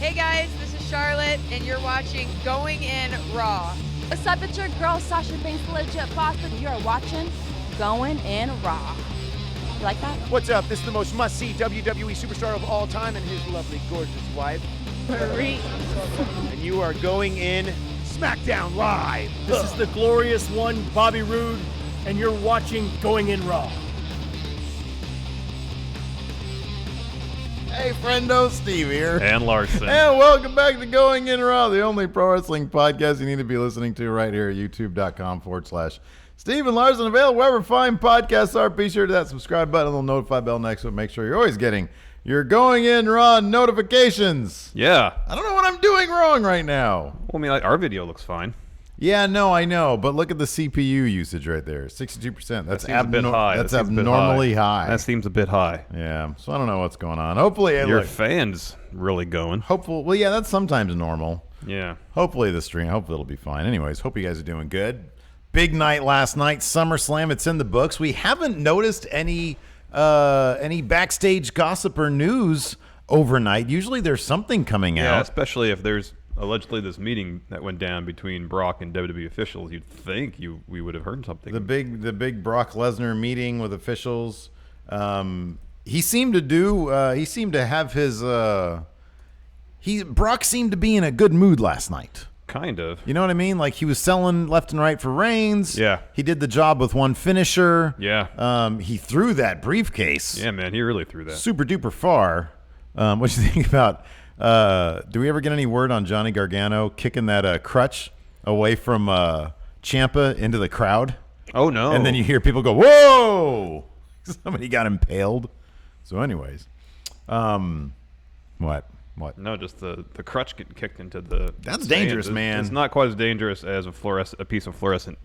Hey guys, this is Charlotte, and you're watching Going In Raw. What's up, it's your girl Sasha Banks, legit boss, and you're watching Going In Raw. You like that? What's up? This is the most must-see WWE superstar of all time and his lovely, gorgeous wife, Marie. and you are going in SmackDown Live. This is the glorious one, Bobby Roode, and you're watching Going In Raw. Hey, friendo, Steve here. And Larson. And welcome back to Going In Raw, the only pro wrestling podcast you need to be listening to right here at youtube.com/Steve and Larson. Available wherever fine podcasts are. Be sure to that subscribe button and the notify bell next to it. Make sure you're always getting your Going In Raw notifications. Yeah. I don't know what I'm doing wrong right now. Well, I mean, like, our video looks fine. Yeah, no, I know, but look at the CPU usage right there, 62%. That's a bit high. That's abnormally high. That seems a bit high. Yeah, so I don't know what's going on. Hopefully, Your fan's really going. Well, yeah, that's sometimes normal. Yeah. Hopefully it'll be fine. Anyways, hope you guys are doing good. Big night last night, SummerSlam. It's in the books. We haven't noticed any backstage gossip or news overnight. Usually there's something coming Yeah, out. especially if there's allegedly this meeting that went down between Brock and WWE officials. You'd think we would have heard something. The big Brock Lesnar meeting with officials. He seemed to have his Brock seemed to be in a good mood last night. Kind of. You know what I mean? Like, he was selling left and right for Reigns. Yeah. He did the job with one finisher. Yeah. He threw that briefcase. Yeah, man, he really threw that. Super duper far. What do you think about? Do we ever get any word on Johnny Gargano kicking that crutch away from Ciampa into the crowd? Oh no! And then you hear people go, "Whoa!" Somebody got impaled. So, anyways, what? No, just the crutch getting kicked into the. That's stands. dangerous, man. It's not quite as dangerous as a piece of fluorescent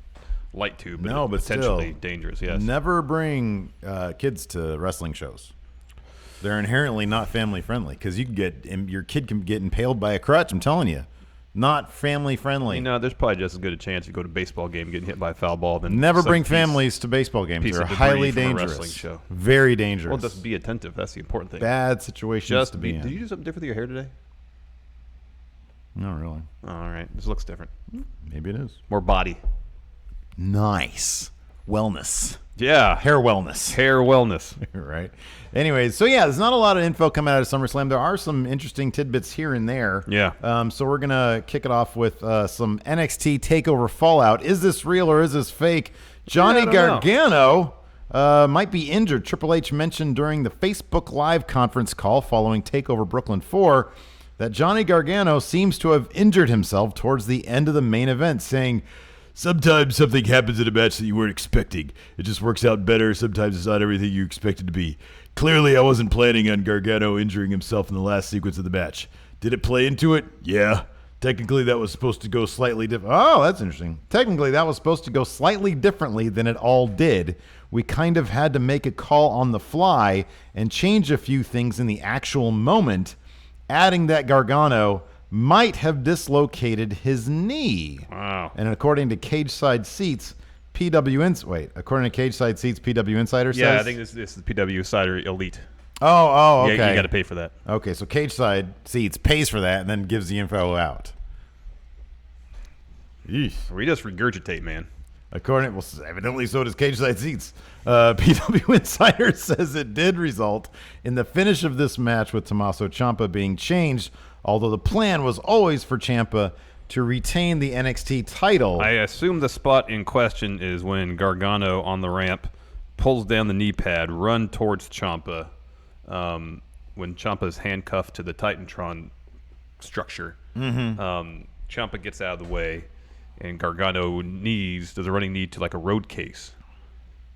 light tube. No, but potentially still, dangerous. Yes. Never bring kids to wrestling shows. They're inherently not family friendly because your kid can get impaled by a crutch. I'm telling you, not family friendly. You know, there's probably just as good a chance you go to a baseball game getting hit by a foul ball than never bring families to baseball games. They're highly dangerous. Wrestling show. Very dangerous. Well, just be attentive. That's the important thing. Bad situations Just to be in. Did you do something different with your hair today? Not really. Oh, all right, this looks different. Maybe it is. More body. Nice wellness. Yeah. Hair wellness. Hair wellness. Right. Anyways, so yeah, there's not a lot of info coming out of SummerSlam. There are some interesting tidbits here and there. Yeah. So we're going to kick it off with some NXT TakeOver fallout. Is this real or is this fake? Johnny Gargano might be injured. Triple H mentioned during the Facebook Live conference call following TakeOver Brooklyn 4 that Johnny Gargano seems to have injured himself towards the end of the main event, saying, "Sometimes something happens in a match that you weren't expecting. It just works out better. Sometimes it's not everything you expect it to be. Clearly, I wasn't planning on Gargano injuring himself in the last sequence of the match. Did it play into it? Yeah. Technically, that was supposed to go slightly different." Oh, that's interesting. Technically, that was supposed to go slightly differently than it all did. We kind of had to make a call on the fly and change a few things in the actual moment, adding that Gargano might have dislocated his knee. Wow. And according to Cage Side Seats, PW Insider says... Yeah, I think this is the PW Cider Elite. Oh, okay. Yeah, you got to pay for that. Okay, so Cage Side Seats pays for that and then gives the info out. Yeesh. We just regurgitate, man. Evidently so does Cage Side Seats. PW Insider says it did result in the finish of this match with Tommaso Ciampa being changed, although the plan was always for Ciampa to retain the NXT title. I assume the spot in question is when Gargano on the ramp pulls down the knee pad, run towards Ciampa, when Ciampa's handcuffed to the Titantron structure. Mm-hmm. Ciampa gets out of the way, and Gargano does a running knee to like a road case.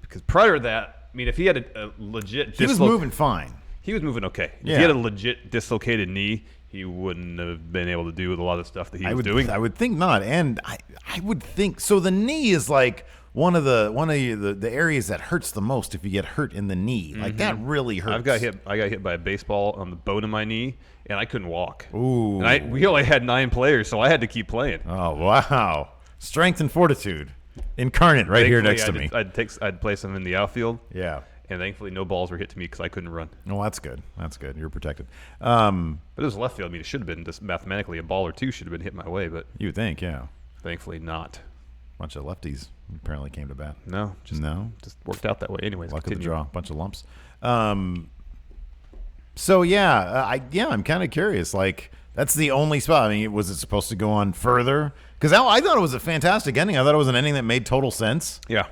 Because prior to that, I mean, if he had a legit... He was moving fine. He was moving okay. Yeah. If he had a legit dislocated knee, he wouldn't have been able to do with a lot of stuff that he was doing. I would think not, and I would think so. The knee is like one of the areas that hurts the most if you get hurt in the knee. Like that really hurts. I got hit by a baseball on the bone of my knee, and I couldn't walk. Ooh. And we only had 9 players, so I had to keep playing. Oh wow! Strength and fortitude incarnate right here next to me. I'd play some in the outfield. Yeah. And thankfully, no balls were hit to me because I couldn't run. Well, that's good. That's good. You're protected. But it was left field. I mean, it should have been just mathematically a ball or two should have been hit my way, but You would think, yeah. thankfully not. Bunch of lefties apparently came to bat. No, just worked out that way. Anyways, Luck of the continue. draw. Bunch of lumps. So I'm kind of curious. Like, that's the only spot. I mean, was it supposed to go on further? Because I thought it was a fantastic ending. I thought it was an ending that made total sense. Yeah.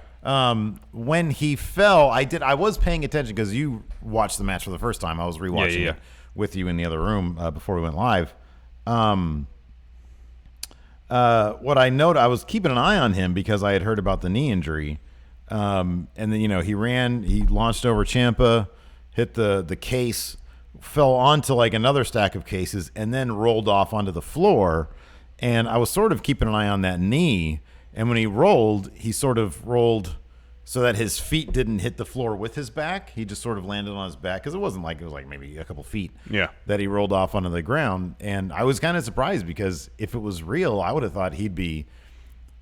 When he fell, I was paying attention because you watched the match for the first time. I was rewatching it with you in the other room before we went live. What I noted, I was keeping an eye on him because I had heard about the knee injury. And then, he launched over Ciampa, hit the case, fell onto like another stack of cases, and then rolled off onto the floor. And I was sort of keeping an eye on that knee. And when he sort of rolled so that his feet didn't hit the floor with his back. He just sort of landed on his back because it was like maybe a couple feet that he rolled off onto the ground. And I was kind of surprised because if it was real, I would have thought he'd be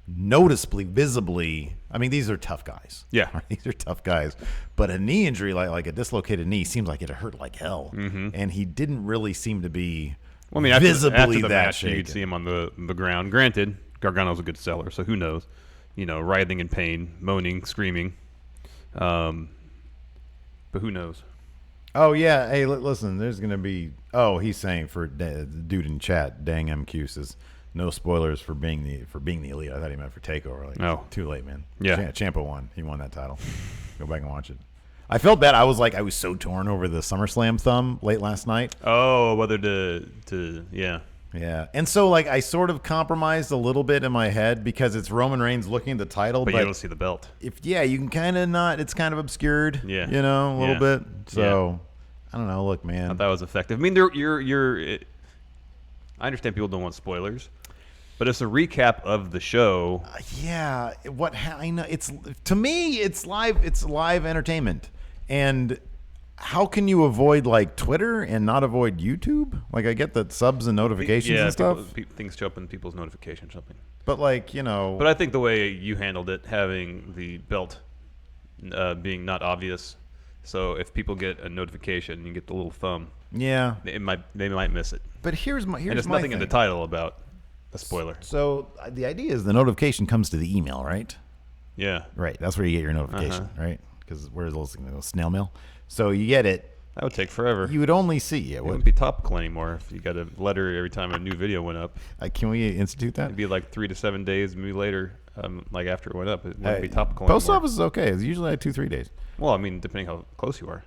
noticeably, visibly. I mean, these are tough guys. Yeah. These are tough guys. But a knee injury, like a dislocated knee, seems like it hurt like hell. Mm-hmm. And he didn't really seem to be visibly after the that match, shaken. you'd see him on the ground. Granted, Gargano's a good seller, so who knows? Writhing in pain, moaning, screaming. But who knows? Oh, yeah. Hey, listen, there's going to be... Oh, he's saying for the dude in chat, dang MQ says, no spoilers for being the elite. I thought he meant for TakeOver. Like, no. Too late, man. Yeah. Ciampa won. He won that title. Go back and watch it. I felt bad. I was so torn over the SummerSlam thumb late last night. Oh, whether to yeah. Yeah. And so, I sort of compromised a little bit in my head because it's Roman Reigns looking at the title. But you don't see the belt. You can kind of not. It's kind of obscured. Yeah. A little bit. So, I don't know. Look, man. I thought that was effective. I mean, I understand people don't want spoilers, but it's a recap of the show. I know. To me, it's live. It's live entertainment. And how can you avoid Twitter and not avoid YouTube? I get that subs and notifications and stuff. Things show up in people's notifications, something. But But I think the way you handled it, having the belt being not obvious, so if people get a notification, you get the little thumb. Yeah. They might miss it. But here's and there's nothing in the title about a spoiler. So the idea is the notification comes to the email, right? Yeah. Right. That's where you get your notification, right? Because where's those snail mail? So you get it. That would take forever. You would only see it. It wouldn't be topical anymore if you got a letter every time a new video went up. Can we institute that? It'd be 3 to 7 days, maybe later, after it went up. It wouldn't be topical Post anymore. office is okay. It's usually 2-3 days. Well, I mean, depending how close you are.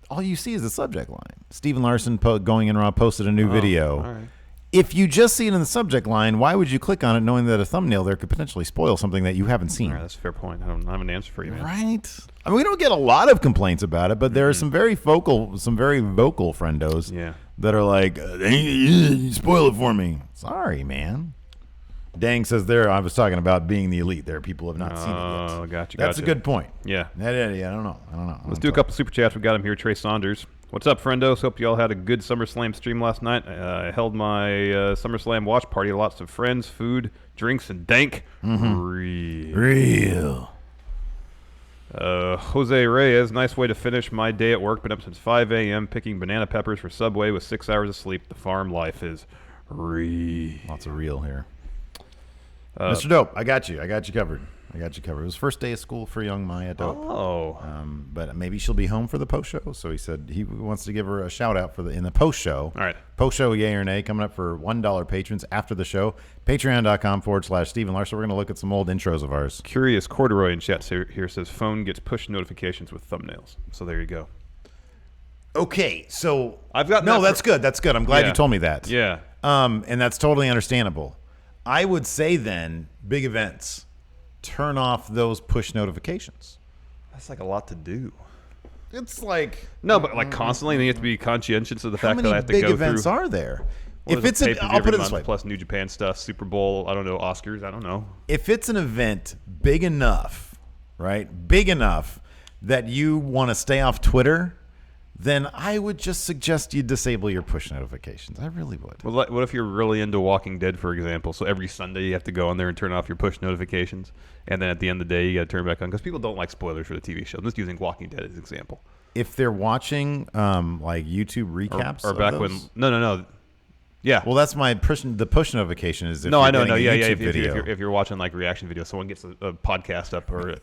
All you see is the subject line. Stephen Larson going in Raw posted a new video. All right. If you just see it in the subject line, why would you click on it knowing that a thumbnail there could potentially spoil something that you haven't seen? All right, that's a fair point. I don't have an answer for you, man. Right? I mean, we don't get a lot of complaints about it, but there are some very vocal friendos that are like, you spoil it for me. Sorry, man. Dang says I was talking about being the elite. There are people who have not seen it yet. Oh, gotcha. That's a good point. Yeah. I don't know. Let's do a couple super chats. We got him here. Trey Saunders. What's up, friendos? Hope you all had a good SummerSlam stream last night. I held my SummerSlam watch party. Lots of friends, food, drinks, and dank. Mm-hmm. Real. Jose Reyes. Nice way to finish my day at work. Been up since 5 a.m. picking banana peppers for Subway with 6 hours of sleep. The farm life is real. Lots of real here. Mr. Dope, I got you covered. It was first day of school for young Maya Dope. Oh. But maybe she'll be home for the post show. So he said he wants to give her a shout out in the post show. All right. Post show, yay or nay, coming up for $1 patrons after the show. Patreon.com/Stephen Larson. We're going to look at some old intros of ours. Curious Corduroy in chat here says phone gets push notifications with thumbnails. So there you go. Okay, so I've got that's good. That's good. I'm glad you told me that. Yeah. And that's totally understandable. I would say then, big events, turn off those push notifications. That's a lot to do. It's like... No, but constantly, you have to be conscientious of the fact that I have to go through... How many big events are there? If it's I'll put it this way. Plus New Japan stuff, Super Bowl, I don't know, Oscars, I don't know. If it's an event big enough, right? Big enough that you want to stay off Twitter, then I would just suggest you disable your push notifications. I really would. Well, what if you're really into Walking Dead, for example? So every Sunday you have to go on there and turn off your push notifications, and then at the end of the day you got to turn back on because people don't like spoilers for the TV show. I'm just using Walking Dead as an example. If they're watching like YouTube recaps, or back of when those? No. Yeah. Well, that's my the push notification is if No, you're I know. getting No, a yeah. YouTube video. If you're watching like reaction videos, someone gets a podcast up or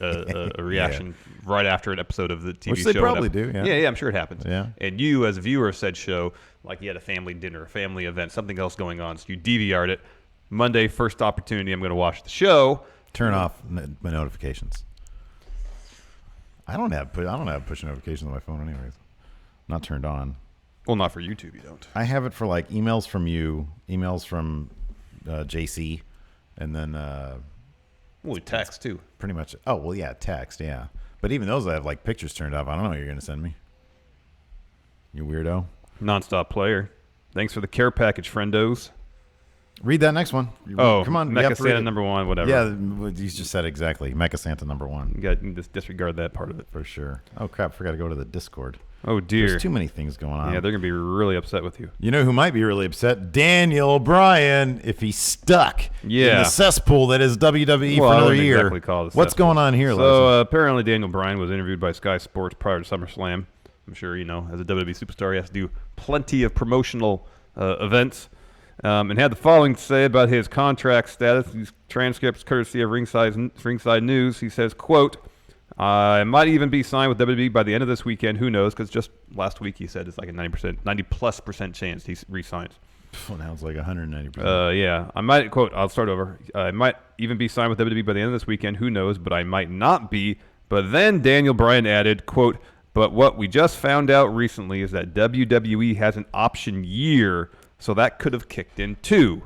a reaction right after an episode of the TV Which show. they probably do, yeah. Yeah, I'm sure it happens. Yeah. And you, as a viewer of said show, like you had a family dinner, a family event, something else going on, so you DVR'd it. Monday, first opportunity, I'm going to watch the show. Turn off my notifications. I don't have push notifications on my phone anyways. Not turned on. Well, not for YouTube, you don't. I have it for like emails from you, emails from JC, and then Text too. pretty much. Oh well, yeah, text, yeah. But even those, I have like pictures turned off. I don't know what you're gonna send me. You weirdo. Nonstop player. Thanks for the care package, friendos. Read that next one. Oh, come on, Mecha Santa number 1, whatever. Yeah, you just said exactly. Mecha Santa number 1 You got to just disregard that part of it. for sure. Oh crap! Forgot to go to the Discord. Oh dear. There's too many things going on. Yeah, they're gonna be really upset with you. You know who might be really upset? Daniel Bryan, if he's stuck in the cesspool that is WWE for I another wouldn't year. exactly call it a What's cesspool. going on here, Larson? So apparently Daniel Bryan was interviewed by Sky Sports prior to SummerSlam. I'm sure, as a WWE superstar, he has to do plenty of promotional events. And had the following to say about his contract status. These transcripts courtesy of Ringside News. He says, quote, I might even be signed with WWE by the end of this weekend. Who knows? Because just last week he said it's like a 90+% chance he resigns. Well, now it's like 190%. Yeah. I might, quote, I'll start over. I might even be signed with WWE by the end of this weekend. Who knows? But I might not be. But then Daniel Bryan added, quote, but what we just found out recently is that WWE has an option year, so that could have kicked in too.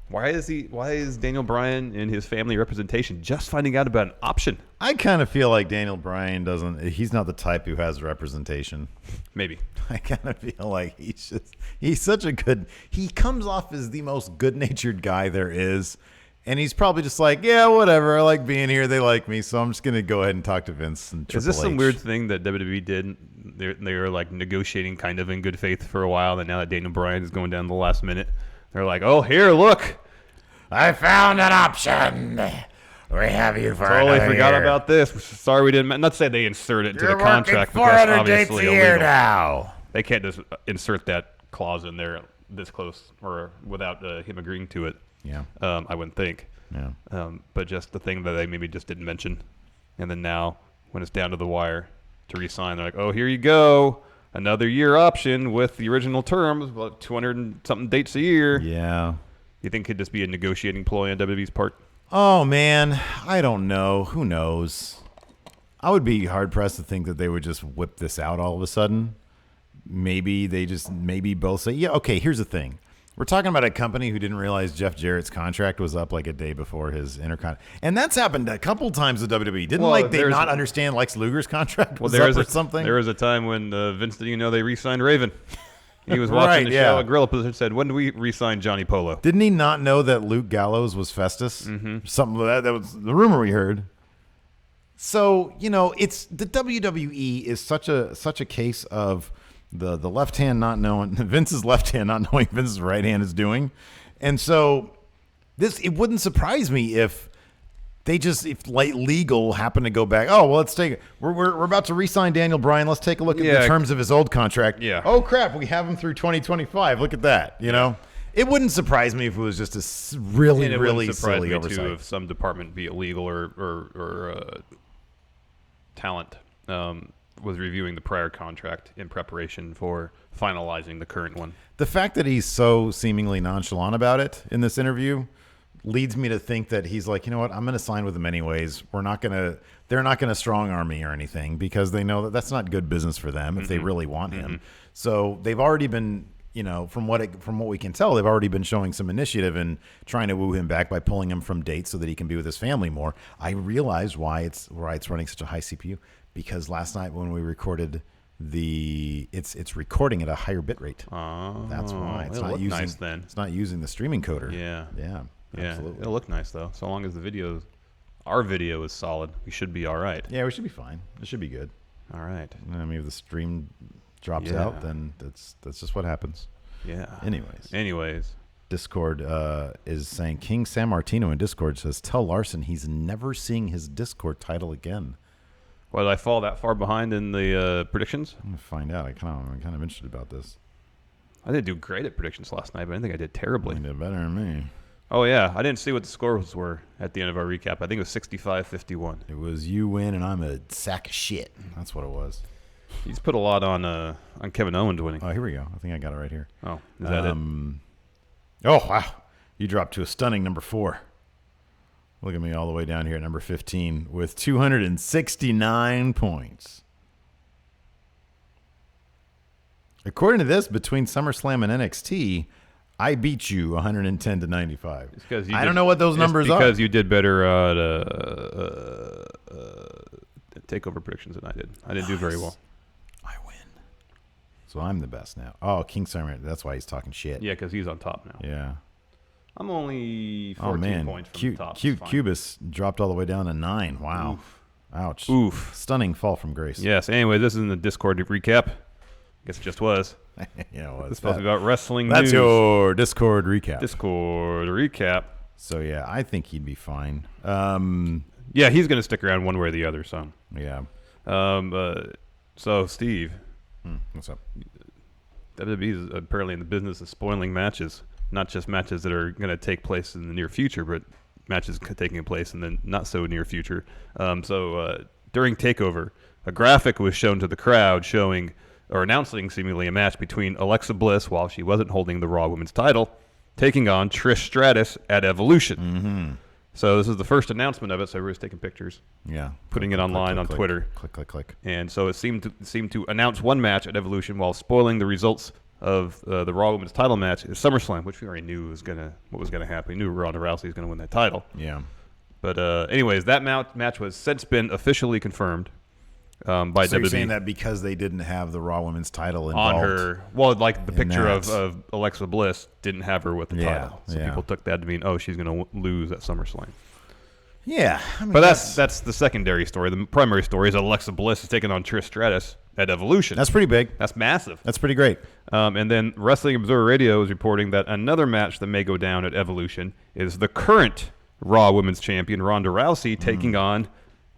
Why is Daniel Bryan and his family representation just finding out about an option? I kind of feel like Daniel Bryan he's not the type who has representation. Maybe. I kind of feel like he's such a he comes off as the most good-natured guy there is. And he's probably just like, yeah, whatever. I like being here. They like me. So I'm just going to go ahead and talk to Vince and Triple Is this H. some weird thing that WWE did? They were like negotiating kind of in good faith for a while. And now that Daniel Bryan is going down the last minute, they're like, oh, here, look. I found an option. We have you for Totally another forgot year. about this. Sorry we didn't. Not to say they insert it into You're the contract working because 400 dates obviously a year illegal. now. They can't just insert that clause in there this close or without him agreeing to it. Yeah. I wouldn't think. Yeah. But just the thing that they maybe just didn't mention. And then now, when it's down to the wire to re-sign, they're like, oh, here you go. Another year option with the original terms, about 200 and something dates a year. Yeah. You think it could just be a negotiating ploy on WWE's part? Oh, man. I don't know. Who knows? I would be hard-pressed to think that they would just whip this out all of a sudden. Maybe both say, yeah, okay, here's the thing. We're talking about a company who didn't realize Jeff Jarrett's contract was up like a day before his intercon. And that's happened a couple times with WWE. Didn't they not understand Lex Luger's contract was up or something? There was a time when Vince didn't they re-signed Raven. He was watching the show at Gorilla Position and said, when do we re-sign Johnny Polo? Didn't he not know that Luke Gallows was Festus? Mm-hmm. Something like that was the rumor we heard. So, it's the WWE is such a case of the left hand not knowing Vince's left hand not knowing Vince's right hand is doing. And so it wouldn't surprise me if they just legal happen to go back. Oh, well, let's take it. We're about to re-sign Daniel Bryan. Let's take a look at the terms of his old contract. Yeah. Oh crap, we have him through 2025. Look at that. It wouldn't surprise me if it was just a really silly oversight. Too, if some department, be it legal or talent, was reviewing the prior contract in preparation for finalizing the current one. The fact that he's so seemingly nonchalant about it in this interview leads me to think that he's like, you know what, I'm going to sign with them anyways. They're not going to strong arm me or anything because they know that that's not good business for them if they really want him. So they've already been, from what we can tell, they've already been showing some initiative in trying to woo him back by pulling him from dates so that he can be with his family more. I realized why it's running such a high CPU. Because last night when we recorded it's recording at a higher bit rate. Oh, that's why it's it'll not look using. nice then. It's not using the streaming coder. Yeah. Absolutely. It'll look nice though. So long as our video is solid, we should be all right. Yeah, we should be fine. It should be good. All right. Let me have the stream drops out, then that's just what happens. Yeah. Anyways. Discord is saying King San Martino in Discord says, tell Larson he's never seeing his Discord title again. Well, did I fall that far behind in the predictions? I'm going to find out. I'm kind of interested about this. I didn't do great at predictions last night, but I didn't think I did terribly. You did better than me. Oh, yeah. I didn't see what the scores were at the end of our recap. I think it was 65-51. It was you win and I'm a sack of shit. That's what it was. He's put a lot on Kevin Owens winning. Oh, here we go. I think I got it right here. Oh, is that it? Oh, wow. You dropped to a stunning number 4. Look at me all the way down here at number 15 with 269 points. According to this, between SummerSlam and NXT, I beat you 110-95. I don't know what those numbers are. Because you did better at TakeOver predictions than I did. I didn't do very well. I win. So I'm the best now. Oh, King Summer. That's why he's talking shit. Yeah, because he's on top now. Yeah. I'm only 14 points from the top. Cubis dropped all the way down to 9. Wow. Oof. Ouch. Oof. Stunning fall from grace. Yes. Anyway, this is in the Discord recap. Guess it just was. Yeah, it was. It's supposed to be about wrestling That's news. your Discord recap. Discord recap. So, yeah, I think he'd be fine. Yeah, he's going to stick around one way or the other, so. Yeah. So, Steve. What's up? WWE is apparently in the business of spoiling matches. Not just matches that are going to take place in the near future, but matches taking place in the not so near future. During TakeOver, a graphic was shown to the crowd showing or announcing seemingly a match between Alexa Bliss, while she wasn't holding the Raw Women's title, taking on TRISH Stratus at Evolution. Mm-hmm. So this is the first announcement of it, so everybody's taking pictures. Yeah. Putting it online on Twitter. Click. And so it seemed to announce one match at Evolution while spoiling the results of the Raw Women's title match at SummerSlam, which we already knew what was gonna happen. We knew Ronda Rousey was gonna win that title. Yeah. But anyways, that match has since been officially confirmed by WWE. So you're saying that because they didn't have the Raw Women's title involved on her, well, like the picture of Alexa Bliss didn't have her with the title, so people took that to mean, oh, she's gonna lose at SummerSlam. Yeah, I mean, but that's the secondary story. The primary story is Alexa Bliss is taking on TRISH Stratus at Evolution. That's pretty big. That's massive. That's pretty great. And then Wrestling Observer Radio is reporting that another match that may go down at Evolution is the current Raw Women's Champion Ronda Rousey taking on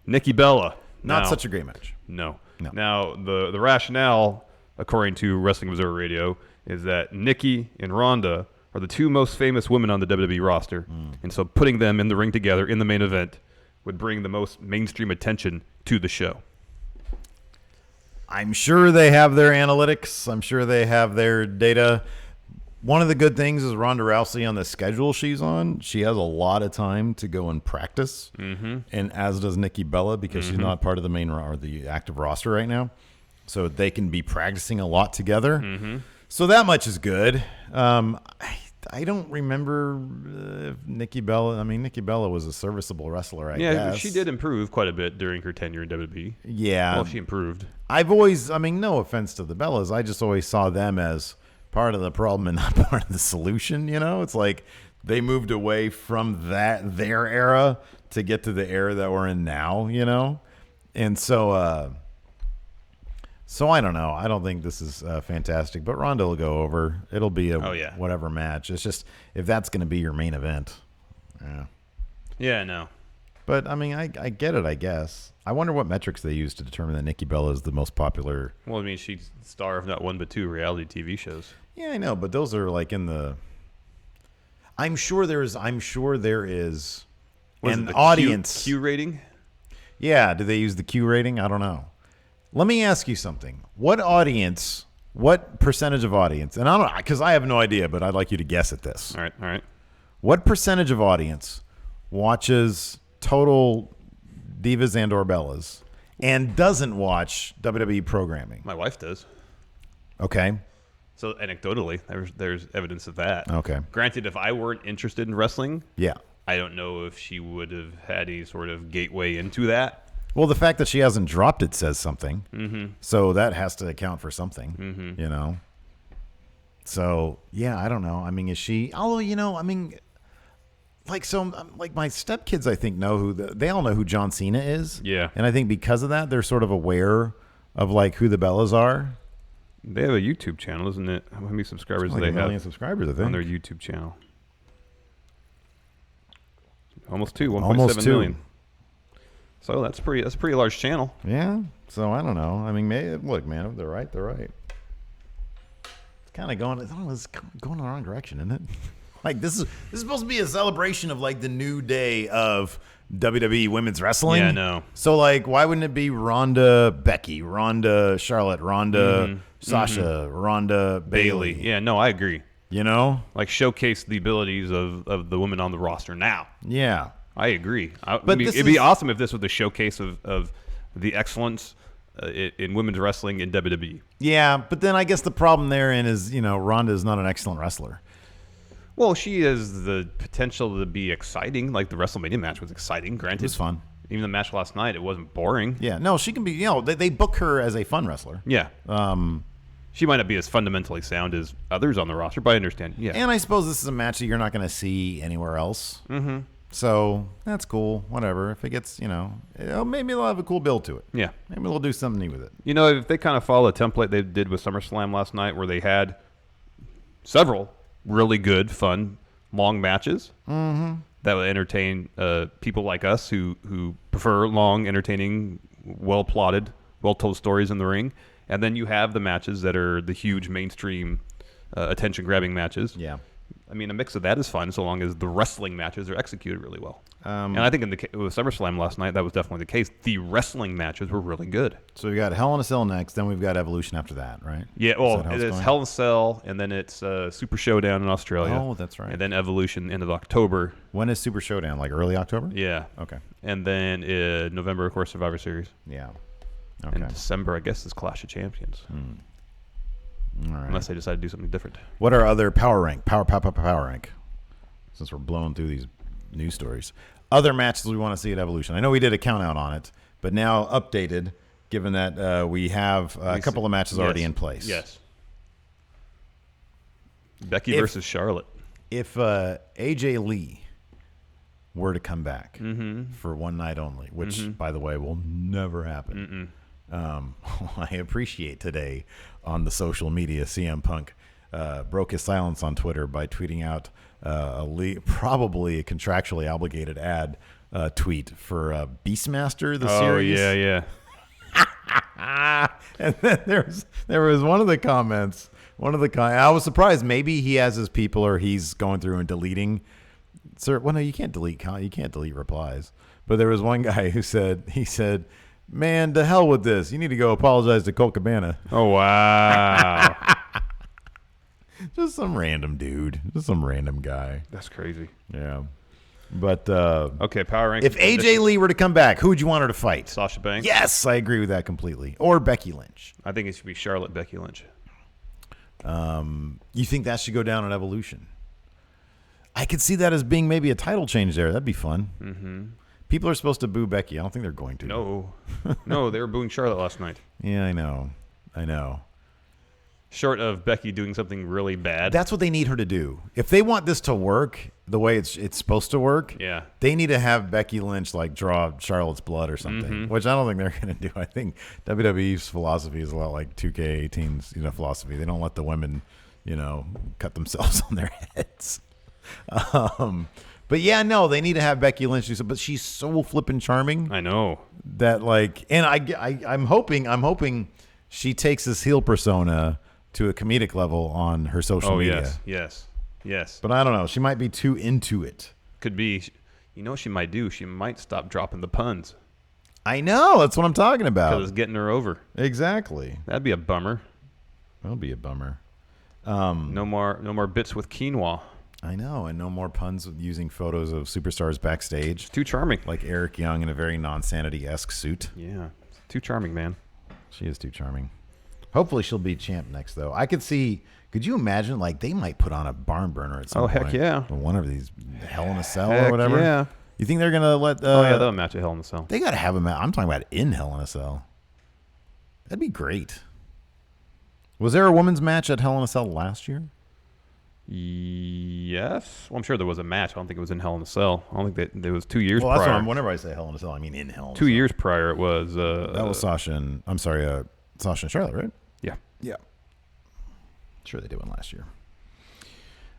Nikki Bella. Not such a great match. No. Now the rationale, according to Wrestling Observer Radio, is that Nikki and Ronda are the two most famous women on the WWE roster, and so putting them in the ring together in the main event would bring the most mainstream attention to the show. I'm sure they have their analytics. I'm sure they have their data. One of the good things is Ronda Rousey on the schedule she's on. She has a lot of time to go and practice, and as does Nikki Bella because she's not part of the main or the active roster right now. So they can be practicing a lot together. So that much is good. I don't remember if Nikki Bella. I mean, Nikki Bella was a serviceable wrestler, I guess. Yeah, she did improve quite a bit during her tenure in WWE. Yeah. Well, she improved. I've always, I mean, no offense to the Bellas, I just always saw them as part of the problem and not part of the solution, you know? It's like they moved away from their era to get to the era that we're in now, you know? And so I don't know. I don't think this is fantastic, but Ronda will go over. It'll be a whatever match. It's just if that's going to be your main event. Yeah. Yeah, no. But, I mean, I get it, I guess. I wonder what metrics they use to determine that Nikki Bella is the most popular. Well, I mean, she's the star of not one but two reality TV shows. Yeah, I know, but those are like in the. I'm sure there is an audience. Q rating? Yeah, do they use the Q rating? I don't know. Let me ask you something. What percentage of audience, and I don't know, because I have no idea, but I'd like you to guess at this. All right. What percentage of audience watches total Divas and or Bellas and doesn't watch WWE programming? My wife does. Okay. So anecdotally, there's evidence of that. Okay. Granted, if I weren't interested in wrestling, yeah, I don't know if she would have had any sort of gateway into that. Well, the fact that she hasn't dropped it says something. So that has to account for something, you know? So, yeah, I don't know. I mean, is she, although, you know, I mean, like my stepkids, I think, know they all know who John Cena is. Yeah. And I think because of that, they're sort of aware of like who the Bellas are. They have a YouTube channel, isn't it? How many subscribers Like do they 1 million have subscribers, I think. on their YouTube channel? Almost 2, Almost 1.7 2. million. So that's a pretty large channel. Yeah. So I don't know. I mean, look, man, if they're right, they're right. It's kind of going. I don't know. It's going in the wrong direction, isn't it? Like this is supposed to be a celebration of like the new day of WWE women's wrestling. Yeah, no. So like, why wouldn't it be Ronda, Becky, Ronda, Charlotte, Ronda, Sasha, Ronda, Bailey? Yeah, no, I agree. You know, Like showcase the abilities of the women on the roster now. yeah. I agree. But It'd be awesome if this was the showcase of the excellence in women's wrestling in WWE. Yeah, but then I guess the problem therein is, Ronda is not an excellent wrestler. Well, she has the potential to be exciting. Like the WrestleMania match was exciting, granted. It was fun. Even the match last night, it wasn't boring. Yeah, no, she can be, they book her as a fun wrestler. Yeah. She might not be as fundamentally sound as others on the roster, but I understand. Yeah. And I suppose this is a match that you're not going to see anywhere else. Mm-hmm. So that's cool. Whatever. If it gets, maybe they'll have a cool build to it. Yeah. Maybe they'll do something new with it. If they kind of follow a template they did with SummerSlam last night where they had several really good, fun, long matches that would entertain people like us who prefer long, entertaining, well-plotted, well-told stories in the ring. And then you have the matches that are the huge mainstream attention-grabbing matches. Yeah. I mean, a mix of that is fun so long as the wrestling matches are executed really well. And I think with SummerSlam last night, that was definitely the case. The wrestling matches were really good. So we got Hell in a Cell next, then we've got Evolution after that, right? Yeah, well, it's Hell in a Cell, and then it's Super Showdown in Australia. Oh, that's right. And then Evolution end of October. When is Super Showdown? Like early October? Yeah. Okay. And then November, of course, Survivor Series. Yeah. Okay. And December, I guess, is Clash of Champions. All right. Unless they decide to do something different. What are other power rank? Power rank. Since we're blowing through these news stories. Other matches we want to see at Evolution. I know we did a count out on it, but now updated, given that we have a couple of matches already in place. Yes. Becky versus Charlotte. If AJ Lee were to come back for one night only, which, by the way, will never happen. I appreciate today on the social media, CM Punk broke his silence on Twitter by tweeting out probably a contractually obligated ad tweet for Beastmaster, the series. Oh, yeah. And then there was one of the comments. I was surprised. Maybe he has his people, or he's going through and deleting. Sir, well, no, you can't delete replies. But there was one guy who said, "Man, to hell with this. You need to go apologize to Colt Cabana." Oh, wow. Just some random dude. Just some random guy. That's crazy. Yeah. But okay, power rank. if AJ Lee were to come back, who would you want her to fight? Sasha Banks. Yes, I agree with that completely. Or Becky Lynch. I think it should be Charlotte Becky Lynch. You think that should go down on Evolution? I could see that as being maybe a title change there. That'd be fun. Mm-hmm. People are supposed to boo Becky. I don't think they're going to. No, they were booing Charlotte last night. Yeah, I know. Short of Becky doing something really bad. That's what they need her to do. If they want this to work the way it's supposed to work, they need to have Becky Lynch like draw Charlotte's blood or something, which I don't think they're going to do. I think WWE's philosophy is a lot like 2K18's philosophy. They don't let the women, cut themselves on their heads. But yeah, no, they need to have Becky Lynch do something. But she's so flippin' charming. I know that and I'm hoping she takes this heel persona to a comedic level on her social media. Yes. But I don't know. She might be too into it. Could be. You know what she might do? She might stop dropping the puns. I know. That's what I'm talking about. Because it's getting her over. Exactly. That'd be a bummer. That'll be a bummer. No more bits with quinoa. I know. And no more puns using photos of superstars backstage. Too charming. Like Eric Young in a very non-sanity-esque suit. Yeah. Too charming, man. She is too charming. Hopefully she'll be champ next, though. Could you imagine, like, they might put on a barn burner at some point. Oh, heck yeah. One of these Hell in a Cell or whatever. Yeah. You think they're going to let... they'll have a match at Hell in a Cell. They got to have a match. I'm talking about in Hell in a Cell. That'd be great. Was there a women's match at Hell in a Cell last year? Yes. Well, I'm sure there was a match. I don't think it was in Hell in a Cell. I don't think that it was 2 years prior. Well, that's whenever I say Hell in a Cell, I mean in Hell in a Cell. 2 years prior it was... that was Sasha and... Sasha and Charlotte, right? Yeah. Yeah. Sure, they did one last year.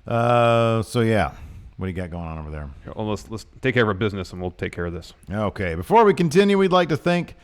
So yeah, what do you got going on over there? Well, let's take care of our business, and we'll take care of this. Okay, before we continue, we'd like to thank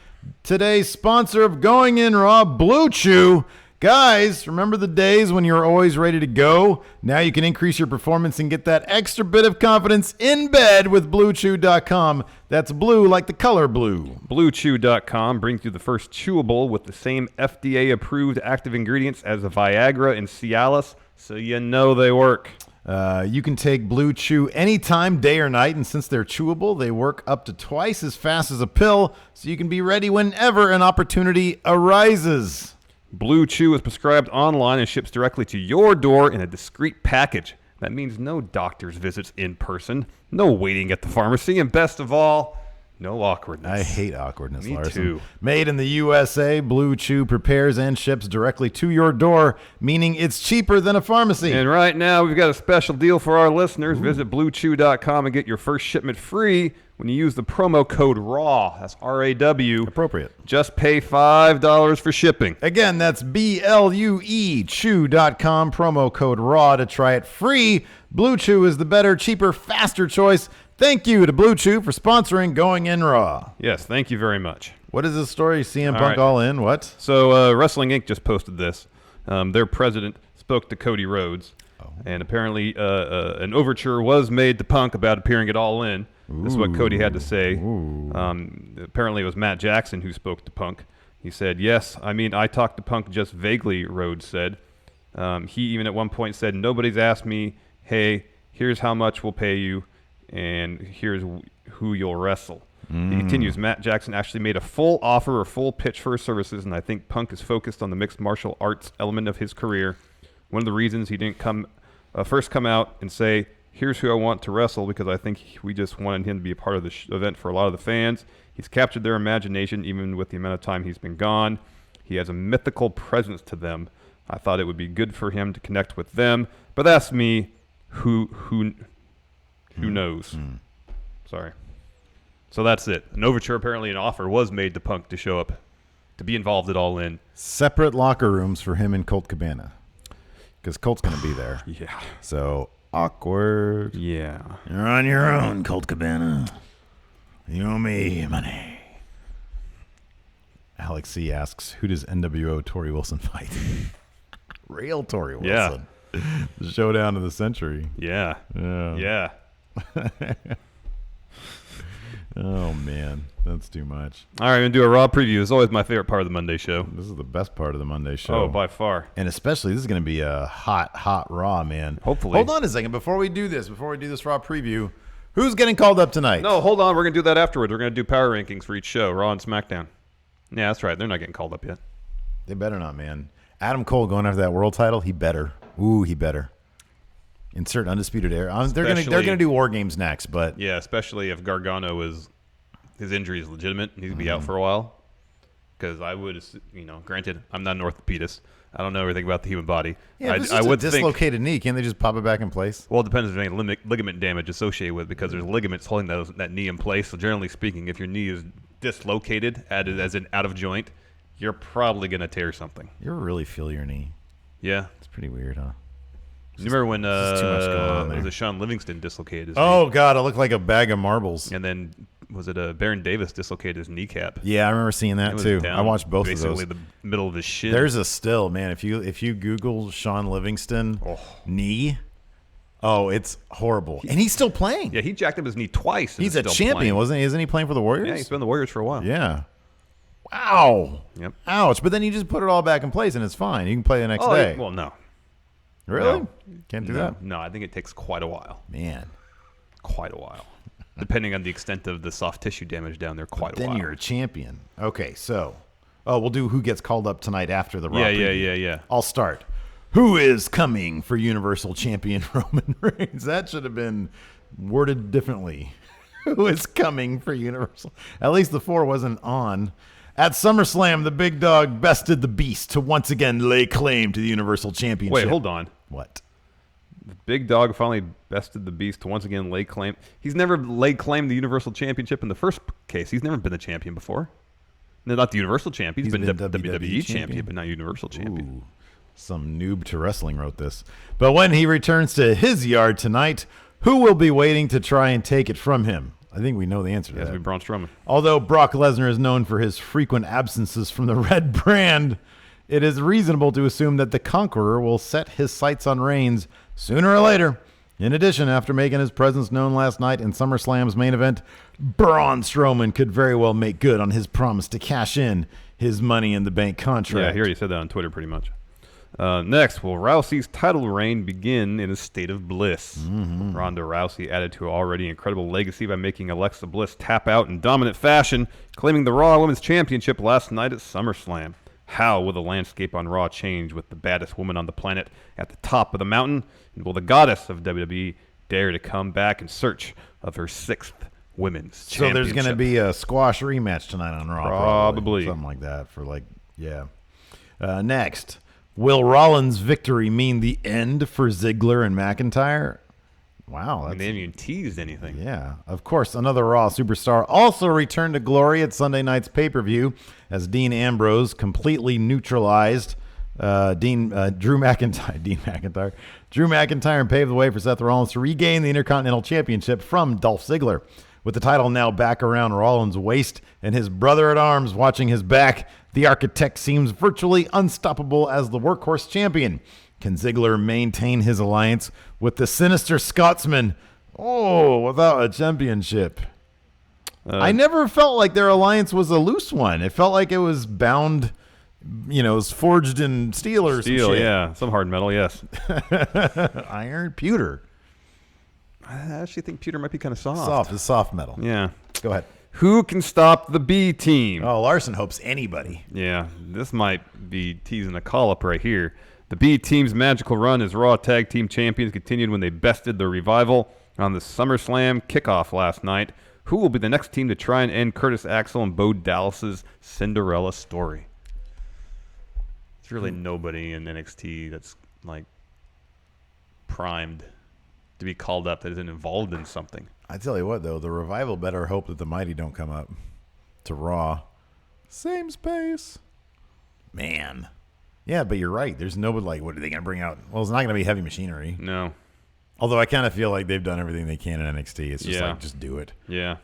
today's sponsor of Going In Raw, Blue Chew. Guys, remember the days when you were always ready to go? Now you can increase your performance and get that extra bit of confidence in bed with BlueChew.com. That's blue like the color blue. BlueChew.com brings you the first chewable with the same FDA-approved active ingredients as Viagra and Cialis, so you know they work. You can take Blue Chew anytime, day or night, and since they're chewable, they work up to twice as fast as a pill, so you can be ready whenever an opportunity arises. Blue Chew is prescribed online and ships directly to your door in a discreet package. That means no doctor's visits in person, no waiting at the pharmacy, and best of all, no awkwardness. I hate awkwardness, Me Larson. too. Made in the USA, Blue Chew prepares and ships directly to your door, meaning it's cheaper than a pharmacy. And right now, we've got a special deal for our listeners. Visit BlueChew.com and get your first shipment free when you use the promo code RAW. That's R-A-W. Appropriate. Just pay $5 for shipping. Again, that's BLUE Chew.com, promo code RAW to try it free. Blue Chew is the better, cheaper, faster choice. Thank you to Blue Chew for sponsoring Going In Raw. Yes, thank you very much. What is this story? CM Punk right. all in? What? So Wrestling Inc. just posted this. Their president spoke to Cody Rhodes, and apparently an overture was made to Punk about appearing at All In. This is what Cody had to say. Apparently it was Matt Jackson who spoke to Punk. He said, yes, I mean, I talked to Punk just vaguely, Rhodes said. He even at one point said, nobody's asked me, hey, here's how much we'll pay you, and here's who you'll wrestle. He continues, Matt Jackson actually made a full offer or full pitch for his services, and I think Punk is focused on the mixed martial arts element of his career. One of the reasons he didn't first come out and say, here's who I want to wrestle, because I think we just wanted him to be a part of the event for a lot of the fans. He's captured their imagination even with the amount of time he's been gone. He has a mythical presence to them. I thought it would be good for him to connect with them, but that's me. Who knows? Sorry. So that's it. An overture, apparently an offer was made to Punk to show up, to be involved at All In. Separate locker rooms for him and Colt Cabana, because Colt's going to be there. Yeah. So awkward. Yeah. You're on your own, Colt Cabana. You owe me money. Alex C. asks, who does NWO Tori Wilson fight? Real Tori Wilson. Yeah. The showdown of the century. Yeah. Yeah. Oh, man. That's too much. All right, I'm going to do a Raw preview. It's always my favorite part of the Monday show. This is the best part of the Monday show. Oh, by far. And especially, this is going to be a hot Raw, man. Hopefully. Hold on a second. Before we do this Raw preview, who's getting called up tonight? No, hold on. We're going to do that afterwards. We're going to do power rankings for each show, Raw and SmackDown. Yeah, that's right. They're not getting called up yet. They better not, man. Adam Cole going after that world title, he better. Ooh, he better. Insert Undisputed Era. They're gonna do War Games next, but yeah, especially if Gargano his injury is legitimate and he's gonna be out for a while. Because I would, granted, I'm not an orthopedist. I don't know everything about the human body. yeah, I would dislocated knee. Can't they just pop it back in place? Well, it depends if there's any ligament damage associated with it, because there's ligaments holding that knee in place. So generally speaking, if your knee is dislocated, as in out of joint, you're probably gonna tear something. You ever really feel your knee? Yeah, it's pretty weird, huh? You remember when too much going on there. was it Shawn Livingston dislocated his Oh knee? God, it looked like a bag of marbles. And then was it Baron Davis dislocated his kneecap? Yeah, I remember seeing that too. Down I watched both of those. Basically the middle of his shin. There's a still, man. If you Google Shawn Livingston knee, it's horrible. And he's still playing. Yeah, he jacked up his knee twice. He's a champion, wasn't he? Isn't he playing for the Warriors? Yeah, he's been the Warriors for a while. Yeah. Wow. Yep. Ouch. But then you just put it all back in place and it's fine. You can play the next day. Well, no. Really? No. Can't do that? No, I think it takes quite a while. Man. Quite a while. Depending on the extent of the soft tissue damage down there, quite a while. Then you're a champion. Okay, so we'll do who gets called up tonight after the Raw preview. Yeah. I'll start. Who is coming for Universal Champion Roman Reigns? That should have been worded differently. Who is coming for Universal? At least the 4 wasn't on. At SummerSlam, the big dog bested the beast to once again lay claim to the Universal Championship. Wait, hold on. What? The big dog finally bested the beast to once again lay claim. He's never laid claim to the Universal Championship in the first case. He's never been the champion before. No, not the Universal Champion. He's been WWE champion, but not Universal champion. Some noob to wrestling wrote this. But when he returns to his yard tonight, who will be waiting to try and take it from him? I think we know the answer to It has that. to be Braun Strowman. Although Brock Lesnar is known for his frequent absences from the red brand, it is reasonable to assume that the Conqueror will set his sights on Reigns sooner or later. In addition, after making his presence known last night in SummerSlam's main event, Braun Strowman could very well make good on his promise to cash in his Money in the Bank contract. Yeah, he already said that on Twitter pretty much. Next, will Rousey's title reign begin in a state of bliss? Ronda Rousey added to her already incredible legacy by making Alexa Bliss tap out in dominant fashion, claiming the Raw Women's Championship last night at SummerSlam. How will the landscape on Raw change with the baddest woman on the planet at the top of the mountain? And will the goddess of WWE dare to come back in search of her 6th Women's Championship? So there's going to be a squash rematch tonight on Raw. Probably. Something like that Next, will Rollins' victory mean the end for Ziggler and McIntyre? Wow. They haven't even teased anything. Yeah. Of course, another Raw superstar also returned to glory at Sunday night's pay-per-view as Dean Ambrose completely neutralized Drew McIntyre. Drew McIntyre and paved the way for Seth Rollins to regain the Intercontinental Championship from Dolph Ziggler. With the title now back around Rollins' waist and his brother-at-arms watching his back, the Architect seems virtually unstoppable as the Workhorse Champion. Can Ziggler maintain his alliance with the sinister Scotsman? Without a championship. I never felt like their alliance was a loose one. It felt like it was bound, it was forged in steel or some shit. Yeah. Some hard metal, yes. Iron, pewter. I actually think pewter might be kind of soft. Soft is soft metal. Yeah. Go ahead. Who can stop the B team? Oh, Larson hopes anybody. Yeah, this might be teasing a call-up right here. The B team's magical run as Raw Tag Team Champions continued when they bested the Revival on the SummerSlam kickoff last night. Who will be the next team to try and end Curtis Axel and Bo Dallas's Cinderella story? It's really nobody in NXT that's like primed to be called up that isn't involved in something. I tell you what, though, the Revival better hope that the Mighty don't come up to Raw. Same space. Man. Yeah, but you're right. There's nobody like, what are they going to bring out? Well, it's not going to be Heavy Machinery. No. Although I kind of feel like they've done everything they can in NXT. It's just like, just do it. Yeah.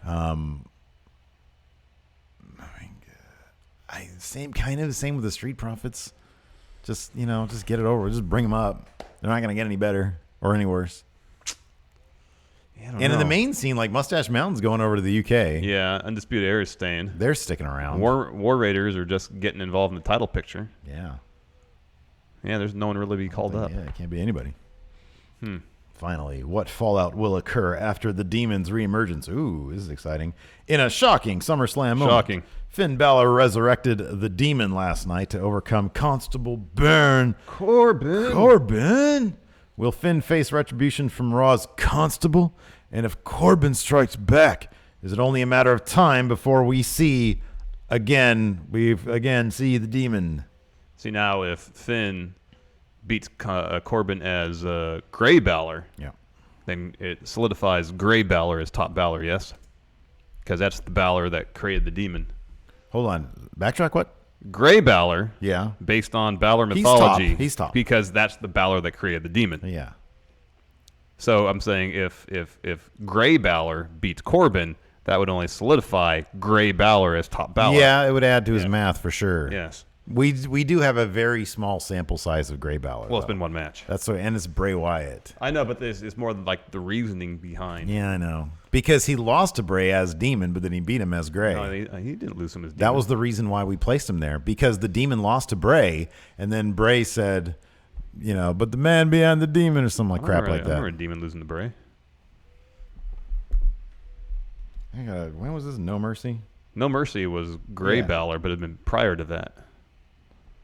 Same with the Street Profits. Just get it over. Just bring them up. They're not going to get any better or any worse. In the main scene, like Mustache Mountain's going over to the UK. Yeah, Undisputed Era is staying. They're sticking around. War Raiders are just getting involved in the title picture. Yeah. Yeah, there's no one really to be called up. Yeah, it can't be anybody. Finally, what fallout will occur after the Demon's reemergence? Ooh, this is exciting. In a shocking SummerSlam moment. Shocking. Finn Balor resurrected the Demon last night to overcome Constable Corbin. Will Finn face retribution from Raw's Constable? And if Corbin strikes back, is it only a matter of time before we see the Demon? See, now if Finn beats Corbin as Gray Balor, then it solidifies Gray Balor as top Balor, yes? Because that's the Balor that created the Demon. Hold on. Backtrack what? Gray Balor, yeah, based on Balor mythology. He's top. Because that's the Balor that created the Demon. Yeah. So I'm saying if Gray Balor beats Corbin, that would only solidify Gray Balor as top Balor. Yeah, it would add to his math for sure. Yes. We do have a very small sample size of Gray Balor. Well, it's been one match. And it's Bray Wyatt. I know, but it's more like the reasoning behind. Yeah, I know. Because he lost to Bray as Demon, but then he beat him as Gray. No, he didn't lose him as Demon. That was the reason why we placed him there. Because the Demon lost to Bray, and then Bray said, but the man behind the Demon or something like that. I remember Demon losing to Bray. When was this? No Mercy? No Mercy was Gray Balor, but it had been prior to that.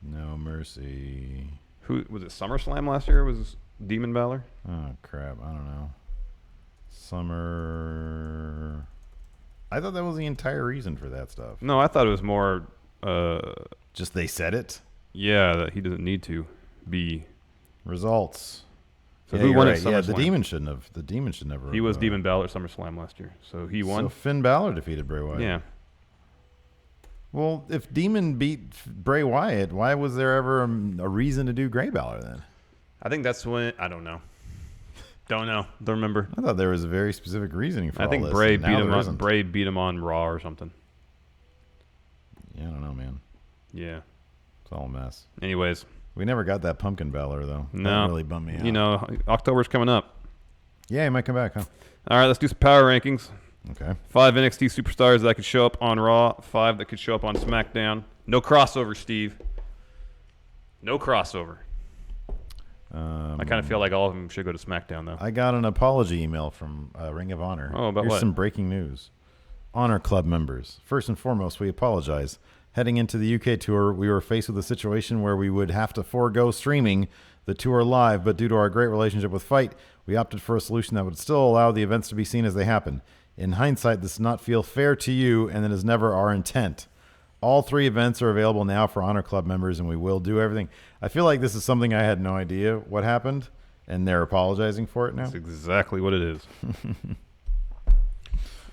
No Mercy. Who was it? SummerSlam last year was Demon Balor? Oh crap! I don't know. I thought that was the entire reason for that stuff. No, I thought it was more. Just they said it. Yeah, that he doesn't need to be. Results. So who won at SummerSlam? Yeah, the Demon should never. He was Demon Balor at SummerSlam last year, so he won. So Finn Balor defeated Bray Wyatt. Yeah. Well, if Demon beat Bray Wyatt, why was there ever a reason to do Gray Balor then? I think that's when I don't know. Don't know. Don't remember. I thought there was a very specific reasoning for I all think this, Bray and beat now him there on isn't. Bray beat him on Raw or something. Yeah, I don't know, man. Yeah. It's all a mess. Anyways, We never got that Pumpkin Balor, though. no. That really bummed me out. You know, October's coming up. Yeah, he might come back, huh? All right, let's do some power rankings. Okay. 5 NXT superstars that could show up on Raw. 5 that could show up on SmackDown. No crossover, Steve. No crossover. I kind of feel like all of them should go to SmackDown, though. I got an apology email from Ring of Honor. Oh, about Here's what? some breaking news. Honor Club members, first and foremost, we apologize. Heading into the UK tour, we were faced with a situation where we would have to forego streaming the tour live, but due to our great relationship with Fight, we opted for a solution that would still allow the events to be seen as they happen. In hindsight, this does not feel fair to you, and it is never our intent. All 3 events are available now for Honor Club members, and we will do everything. I feel like this is something I had no idea what happened, and they're apologizing for it now. That's exactly what it is.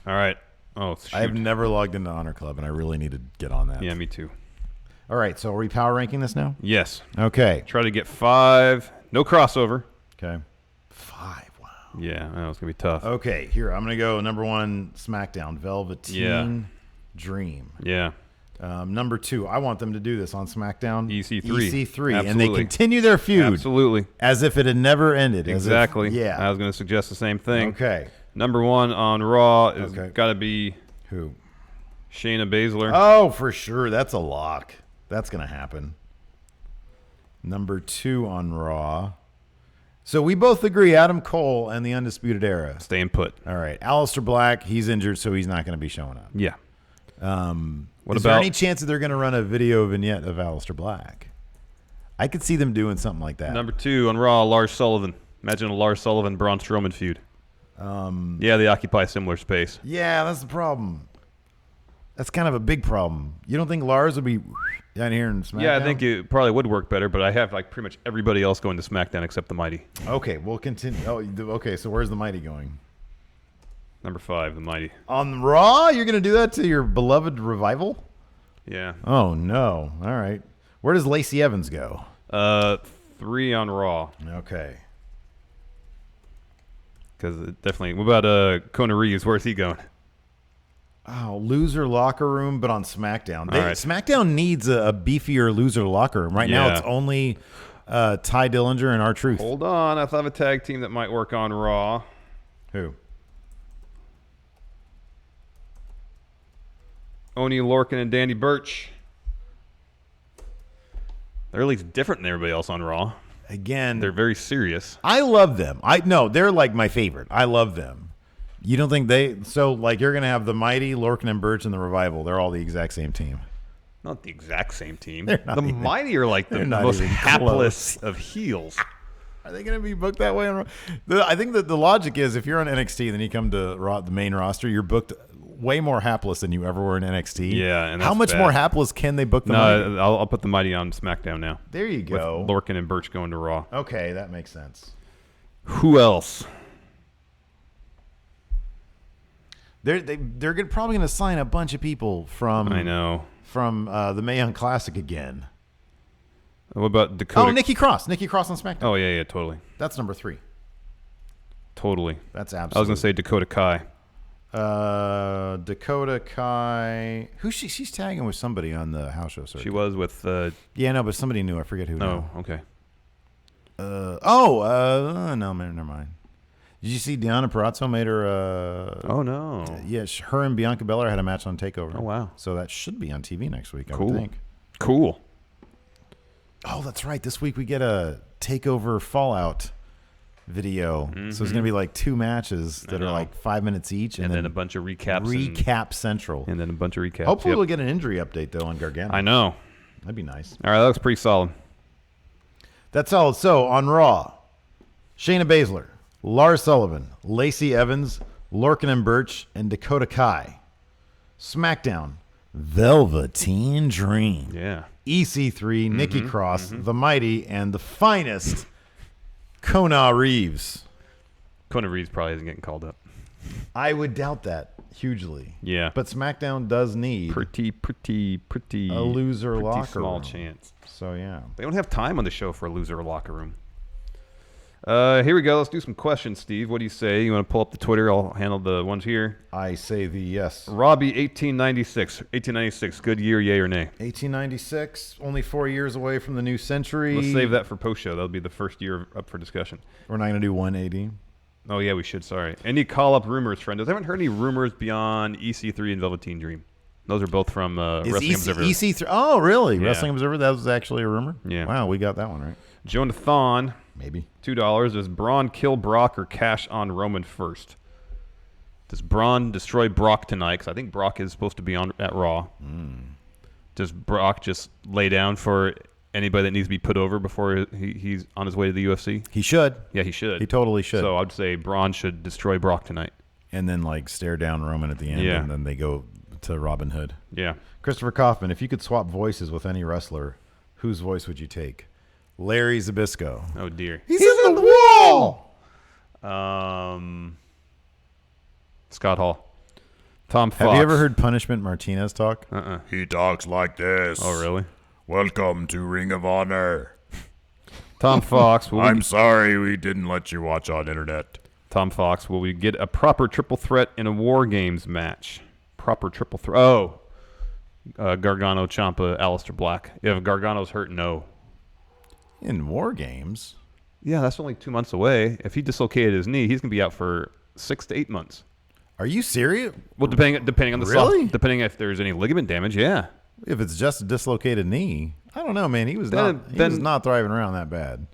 All right. Oh, shoot. I've never logged into Honor Club, and I really need to get on that. Yeah, me too. All right, so are we power ranking this now? Yes. Okay. Try to get 5. No crossover. Okay. 5, wow. Yeah, I know it's going to be tough. Okay, here, I'm going to go number 1, SmackDown, Velveteen Dream. Yeah. Number 2, I want them to do this on SmackDown. EC3. EC3, and they Absolutely. continue their feud. Absolutely. As if it had never ended. Exactly. Yeah. I was going to suggest the same thing. Okay. Number 1 on Raw is Okay. got to be Who? Shayna Baszler. Oh, for sure. That's a lock. That's going to happen. Number 2 on Raw. So we both agree Adam Cole and the Undisputed Era. Staying put. All right. Aleister Black, he's injured, so he's not going to be showing up. Yeah. What Is there about any chance that they're going to run a video vignette of Aleister Black? I could see them doing something like that. number 2 on Raw, Lars Sullivan? Imagine a Lars Sullivan Braun Strowman feud. Yeah, they occupy similar space. Yeah, that's the problem. That's kind of a big problem. You don't think Lars would be down here in SmackDown? Yeah, I think it probably would work better, but I have like pretty much everybody else going to SmackDown except the Mighty. Okay, we'll continue. Oh, okay, so where's the Mighty going? Number 5, the Mighty. On Raw? You're going to do that to your beloved Revival? Yeah. Oh, no. All right. Where does Lacey Evans go? 3 on Raw. Okay. Because definitely. What about Kona Reeves? Where's he going? Oh, loser locker room, but on SmackDown. All right. SmackDown needs a beefier loser locker room. Right now, Yeah. it's only Ty Dillinger and R-Truth. Hold on. I thought of a tag team that might work on Raw. Who? Oni Lorcan and Danny Burch. They're at least different than everybody else on Raw. Again, They're very serious. I love them. They're like my favorite. I love them. You don't think you're going to have the Mighty, Lorcan and Burch, and the Revival. They're all the exact same team. Not the exact same team. They're not The even- Mighty are like the they're not most even hapless of heels. Are they going to be booked that way? I think that the logic is if you're on NXT and then you come to the main roster, you're booked way more hapless than you ever were in NXT. Yeah, and how that's much bad. more hapless can they book the Mighty? No, I'll put the Mighty on SmackDown now. There you go. With Lorcan and Burch going to Raw. Okay, that makes sense. Who else? They're probably going to sign a bunch of people from I know. from the Mae Young Classic again. What about Dakota? Oh, Nikki Cross. Nikki Cross on SmackDown. Oh, yeah, totally. That's number 3. Totally. That's I was absolutely. going to say Dakota Kai. Dakota Kai. She's tagging with somebody on the house show circuit. She was with... Yeah, no, but somebody new. I forget who. oh, now. okay. No, never mind. Did you see Deonna Purrazzo made her? Oh, no. Yeah, her and Bianca Belair had a match on TakeOver. Oh, wow. So that should be on TV next week. I Cool. would think. Cool. Oh, that's right. This week we get a TakeOver Fallout video. So it's going to be like 2 matches that are know. like 5 minutes each, And then a bunch of recaps. recap central. And then a bunch of recaps. Hopefully Yep. we'll get an injury update though on Gargano. I know. That'd be nice. All right, that looks pretty solid. That's all. So on Raw, Shayna Baszler, Lars Sullivan, Lacey Evans, Lorcan and Burch, and Dakota Kai. SmackDown, Velveteen Dream. Yeah. EC3, Nikki Cross, The Mighty, and the finest, Kona Reeves. Kona Reeves probably isn't getting called up. I would doubt that. hugely. Yeah. But SmackDown does need pretty a loser pretty locker small room. chance. So, yeah. They don't have time on the show for a loser locker room. Here we go. Let's do some questions, Steve. What do you say? You want to pull up the Twitter? I'll handle the ones here. I say the yes. Robbie, 1896. Good year, yay or nay? 1896, only 4 years away from the new century. Let's save that for post-show. That'll be the first year up for discussion. We're not going to do 180. Oh, yeah, we should. Sorry. Any call-up rumors, friend? I haven't heard any rumors beyond EC3 and Velveteen Dream. Those are both from Wrestling Observer. EC3. Oh, really? Yeah. Wrestling Observer? That was actually a rumor? Yeah. Wow, we got that one right. Jonathan, Maybe. $2. Does Braun kill Brock or cash on Roman first? Does Braun destroy Brock tonight? Because I think Brock is supposed to be on at Raw. Does Brock just lay down for anybody that needs to be put over before he's on his way to the UFC? He should. Yeah, he should. He totally should. So I'd say Braun should destroy Brock tonight. And then, like, stare down Roman at the end, Yeah. and then they go to Robin Hood. Yeah. Christopher Kaufman, if you could swap voices with any wrestler, whose voice would you take? Larry Zbyszko. Oh, dear. He's in the wall! Scott Hall. Tom Fox. Have you ever heard Punishment Martinez talk? He talks like this. Oh, really? Welcome to Ring of Honor. Tom Fox. I'm sorry we didn't let you watch on internet. Tom Fox, will we get a proper triple threat in a War Games match? Proper triple threat. Oh. Gargano, Ciampa, Aleister Black. If Gargano's hurt, no. In War Games? Yeah, that's only 2 months away. If he dislocated his knee, he's going to be out for 6 to 8 months. Are you serious? Well, depending on the Really? soft, depending if there's any ligament damage, yeah. If it's just a dislocated knee, I don't know, man. He was not thriving around that bad.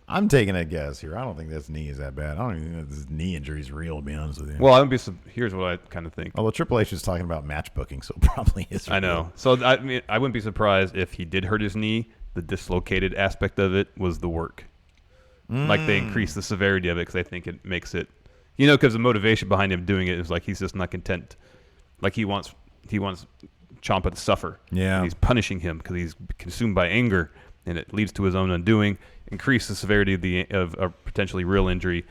I'm taking a guess here. I don't think this knee is that bad. I don't even think this knee injury is real, to be honest with you. Well, here's what I kind of think. Although Triple H is talking about match booking, so it probably is real. I know. So I mean, I wouldn't be surprised if he did hurt his knee. The dislocated aspect of it was the work. Like they increase the severity of it because I think it makes it, because the motivation behind him doing it is like he's just not content. Like he wants Ciampa to suffer. Yeah. And he's punishing him because he's consumed by anger, and it leads to his own undoing. Increase the severity of a potentially real injury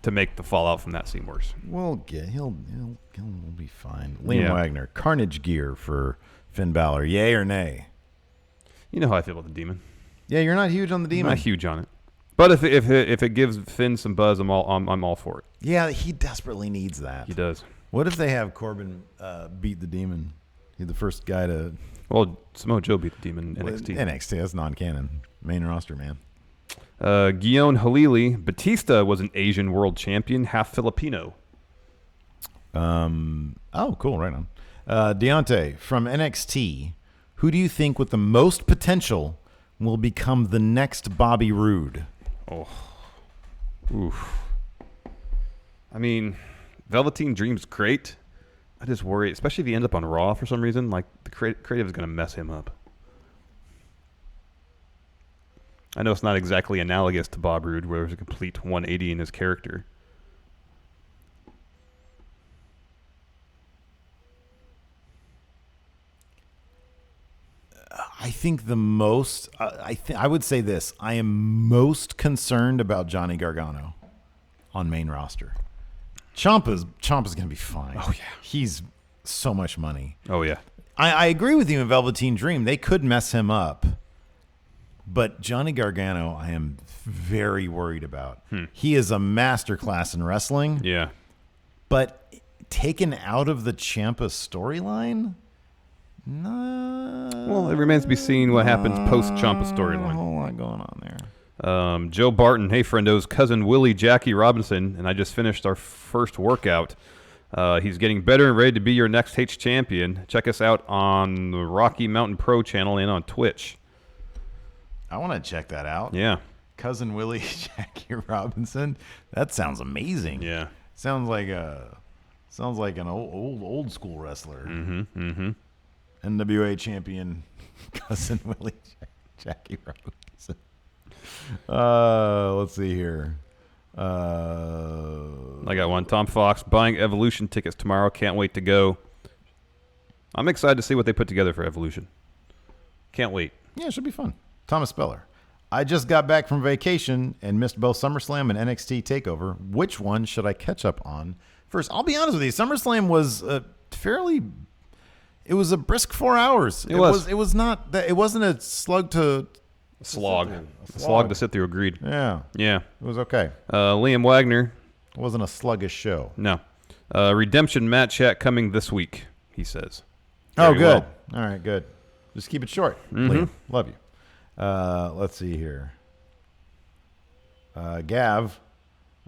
to make the fallout from that seem worse. Well, yeah, he'll be fine. Liam Wagner, Carnage gear for Finn Balor, yay or nay? You know how I feel about the Demon. Yeah, you're not huge on the Demon. I'm not huge on it, but if it gives Finn some buzz, I'm all for it. Yeah, he desperately needs that. He does. What if they have Corbin beat the Demon? He's the first guy to. Well, Samoa Joe beat the Demon in NXT. NXT, that's non-canon. Main roster, man. Guillaume Halili, Batista was an Asian world champion, half Filipino. Oh, cool. Right on. Deontay, from NXT, who do you think with the most potential will become the next Bobby Roode? Oh. Oof. I mean, Velveteen Dream's great. I just worry, especially if he ends up on Raw for some reason, like the creative is going to mess him up. I know it's not exactly analogous to Bob Roode, where there's a complete 180 in his character. I think the most. I would say this. I am most concerned about Johnny Gargano on main roster. Ciampa's going to be fine. Oh yeah, he's so much money. Oh yeah. I agree with you in Velveteen Dream. They could mess him up. But Johnny Gargano, I am very worried about. He is a masterclass in wrestling. Yeah. But taken out of the Ciampa storyline? No. Well, it remains to be seen what happens post-Ciampa storyline. A whole lot going on there. Joe Barton, hey friendos, cousin Willie Jackie Robinson, and I just finished our first workout. He's getting better and ready to be your next H champion. Check us out on the Rocky Mountain Pro channel and on Twitch. I want to check that out. Yeah. Cousin Willie Jackie Robinson. That sounds amazing. Yeah. Sounds like an old school wrestler. Mm-hmm. NWA champion Cousin Willie Jackie Robinson. Let's see here. I got one. Tom Fox buying Evolution tickets tomorrow. Can't wait to go. I'm excited to see what they put together for Evolution. Can't wait. Yeah, it should be fun. Thomas Speller. I just got back from vacation and missed both SummerSlam and NXT TakeOver. Which one should I catch up on first. I'll be honest with you. SummerSlam was it was a brisk 4 hours. It was not that. It wasn't a slug to slog. A slog to sit through. Agreed. Yeah. Yeah. It was okay. Liam Wagner. It wasn't a sluggish show. No. Redemption Matt chat coming this week, he says. Oh, Very good. well. All right, good. Just keep it short. Liam. Love you. Let's see here. Gav,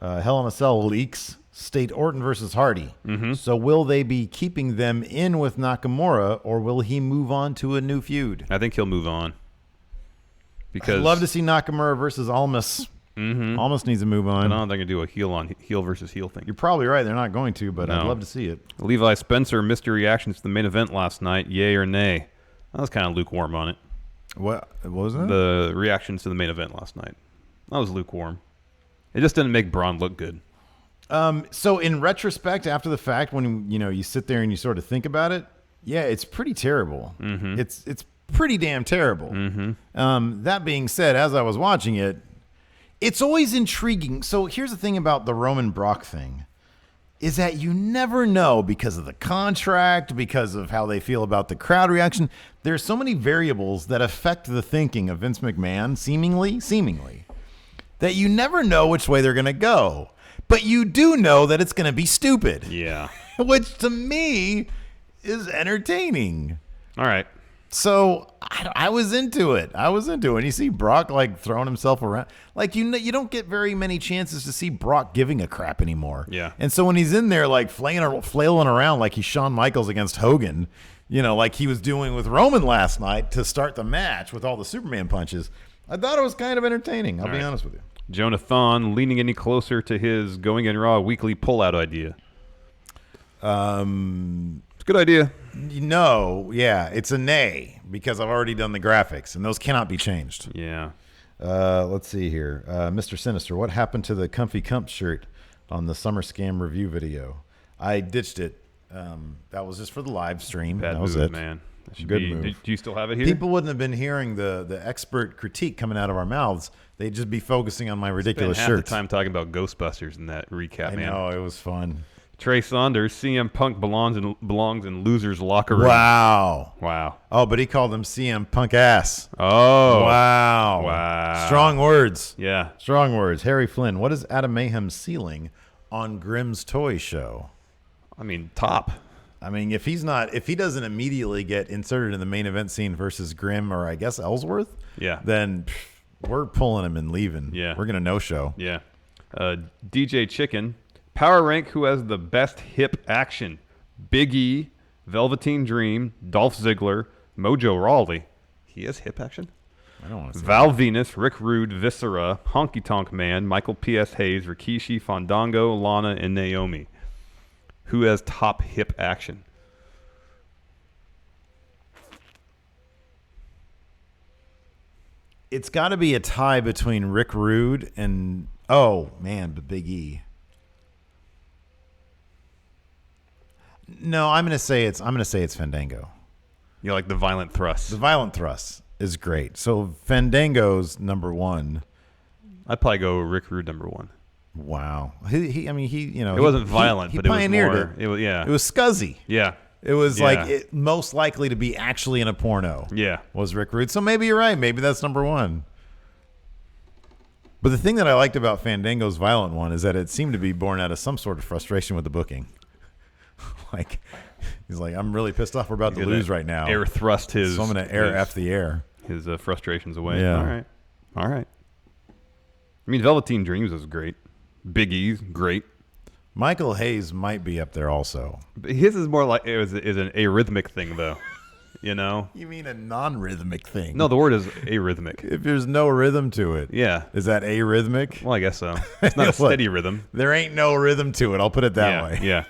Hell in a Cell leaks state Orton versus Hardy. So will they be keeping them in with Nakamura, or will he move on to a new feud? I think he'll move on. Because I'd love to see Nakamura versus Almas. Almas needs to move on. I don't think they're going to do a heel versus heel thing. You're probably right. They're not going to, but No. I'd love to see it. Levi Spencer, mystery reactions to the main event last night. Yay or nay? I was kind of lukewarm on it. What was that? The reactions to the main event last night. I was lukewarm. It just didn't make Braun look good. So in retrospect, after the fact, when you sit there and you sort of think about it, yeah, it's pretty terrible. It's pretty damn terrible. That being said, as I was watching it, it's always intriguing. So here's the thing about the Roman Brock thing, is that you never know because of the contract, because of how they feel about the crowd reaction. There's so many variables that affect the thinking of Vince McMahon, seemingly, that you never know which way they're going to go. But you do know that it's going to be stupid. Yeah. Which to me is entertaining. All right. So I was into it. And you see Brock like throwing himself around. Like you don't get very many chances to see Brock giving a crap anymore. Yeah. And so when he's in there like flailing around like he's Shawn Michaels against Hogan, like he was doing with Roman last night to start the match with all the Superman punches, I thought it was kind of entertaining. I'll be honest with you. Jonathan leaning any closer to his Going in Raw weekly pullout idea. It's a good idea. No, yeah, it's a nay because I've already done the graphics and those cannot be changed. Yeah. Let's see here. Mr. Sinister, what happened to the Comfy Cump shirt on the Summer Scam review video? I ditched it. That was just for the live stream. Bad that was move, it. man. That should Good be, move. Do you still have it here? People wouldn't have been hearing the expert critique coming out of our mouths. They'd just be focusing on my ridiculous Spent half shirts. the time talking about Ghostbusters in that recap, I man. know, it was fun. Trey Saunders, CM Punk belongs in losers' locker room. Wow. Oh, but he called him CM Punk ass. Oh. Wow. Strong words. Yeah. Strong words. Harry Flynn, what is Adam Mayhem's ceiling on Grimm's toy show? I mean, top. I mean, if he doesn't immediately get inserted in the main event scene versus Grimm or I guess Ellsworth, then we're pulling him and leaving. Yeah. We're going to no-show. Yeah. DJ Chicken, power rank who has the best hip action. Big E, Velveteen Dream, Dolph Ziggler, Mojo Rawley. He has hip action? I don't want to see Val Venus, Rick Rude, Viscera, Honky Tonk Man, Michael P.S. Hayes, Rikishi, Fandango, Lana, and Naomi. Who has top hip action? It's got to be a tie between Rick Rude and the Big E. No, I'm going to say it's Fandango. You like the violent thrust. The violent thrust is great. So Fandango's number one. I'd probably go Rick Rude number one. Wow. He it wasn't violent, he but it was pioneered more, it. It was, yeah. It was scuzzy. Yeah. It was like most likely to be actually in a porno. Yeah. Was Rick Rude. So maybe you're right. Maybe that's number one. But the thing that I liked about Fandango's violent one is that it seemed to be born out of some sort of frustration with the booking. Like, he's like, I'm really pissed off. We're about to lose right now. Air thrust his. So I'm going to air F the air. His frustrations away. Yeah. All right. I mean, Velveteen Dreams was great. Big E's great. Michael Hayes might be up there also. But his is more like is an arrhythmic thing, though. You know? You mean a non-rhythmic thing? No, the word is arrhythmic. If there's no rhythm to it. Yeah. Is that arrhythmic? Well, I guess so. It's not a steady rhythm. There ain't no rhythm to it. I'll put it that way. Yeah.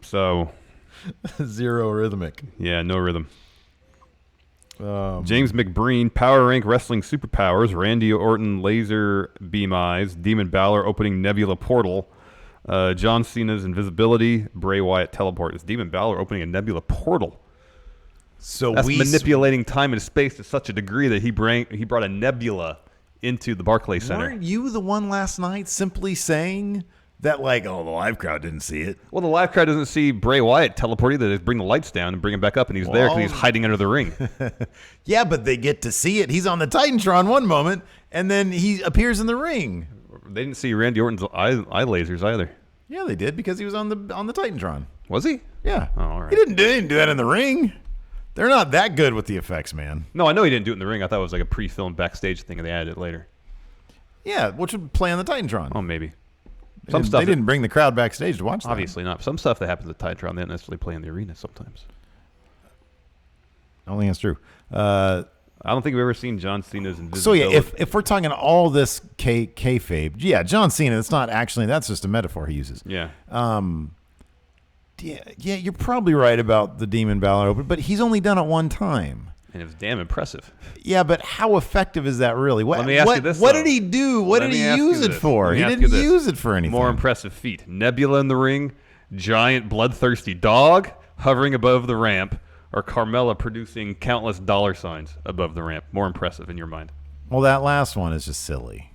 So. Zero rhythmic. Yeah, no rhythm. James McBreen, Power Rank Wrestling Superpowers, Randy Orton, Laser Beam Eyes, Demon Balor opening Nebula Portal, John Cena's Invisibility, Bray Wyatt Teleport. Is Demon Balor opening a Nebula Portal? So that's manipulating time and space to such a degree that he brought a nebula into the Barclays Center. Weren't you the one last night simply saying that, like, oh, the live crowd didn't see it? Well, the live crowd doesn't see Bray Wyatt teleporting. They just bring the lights down and bring him back up, and he's there because he's hiding under the ring. Yeah, but they get to see it. He's on the Titantron one moment, and then he appears in the ring. They didn't see Randy Orton's eye lasers either. Yeah, they did because he was on the Titantron. Was he? Yeah. Oh, all right. He didn't do that in the ring. They're not that good with the effects, man. No, I know he didn't do it in the ring. I thought it was like a pre-filmed backstage thing, and they added it later. Yeah, which would play on the Titantron. Oh, maybe. They didn't bring the crowd backstage to watch that. Obviously not. Some stuff that happens at Titantron, they don't necessarily play in the arena sometimes. I don't think that's true. I don't think we've ever seen John Cena's invisibility. So yeah, if we're talking all this kayfabe, yeah, John Cena, it's not actually, that's just a metaphor he uses. Yeah. Yeah, you're probably right about the Demon Balor Open, but he's only done it one time. And it was damn impressive. Yeah, but how effective is that really? Let me ask you this, what though. did he do? What did he use it for? He didn't use it for anything. More impressive feat. Nebula in the ring, giant bloodthirsty dog hovering above the ramp, or Carmella producing countless dollar signs above the ramp. More impressive in your mind? Well, that last one is just silly.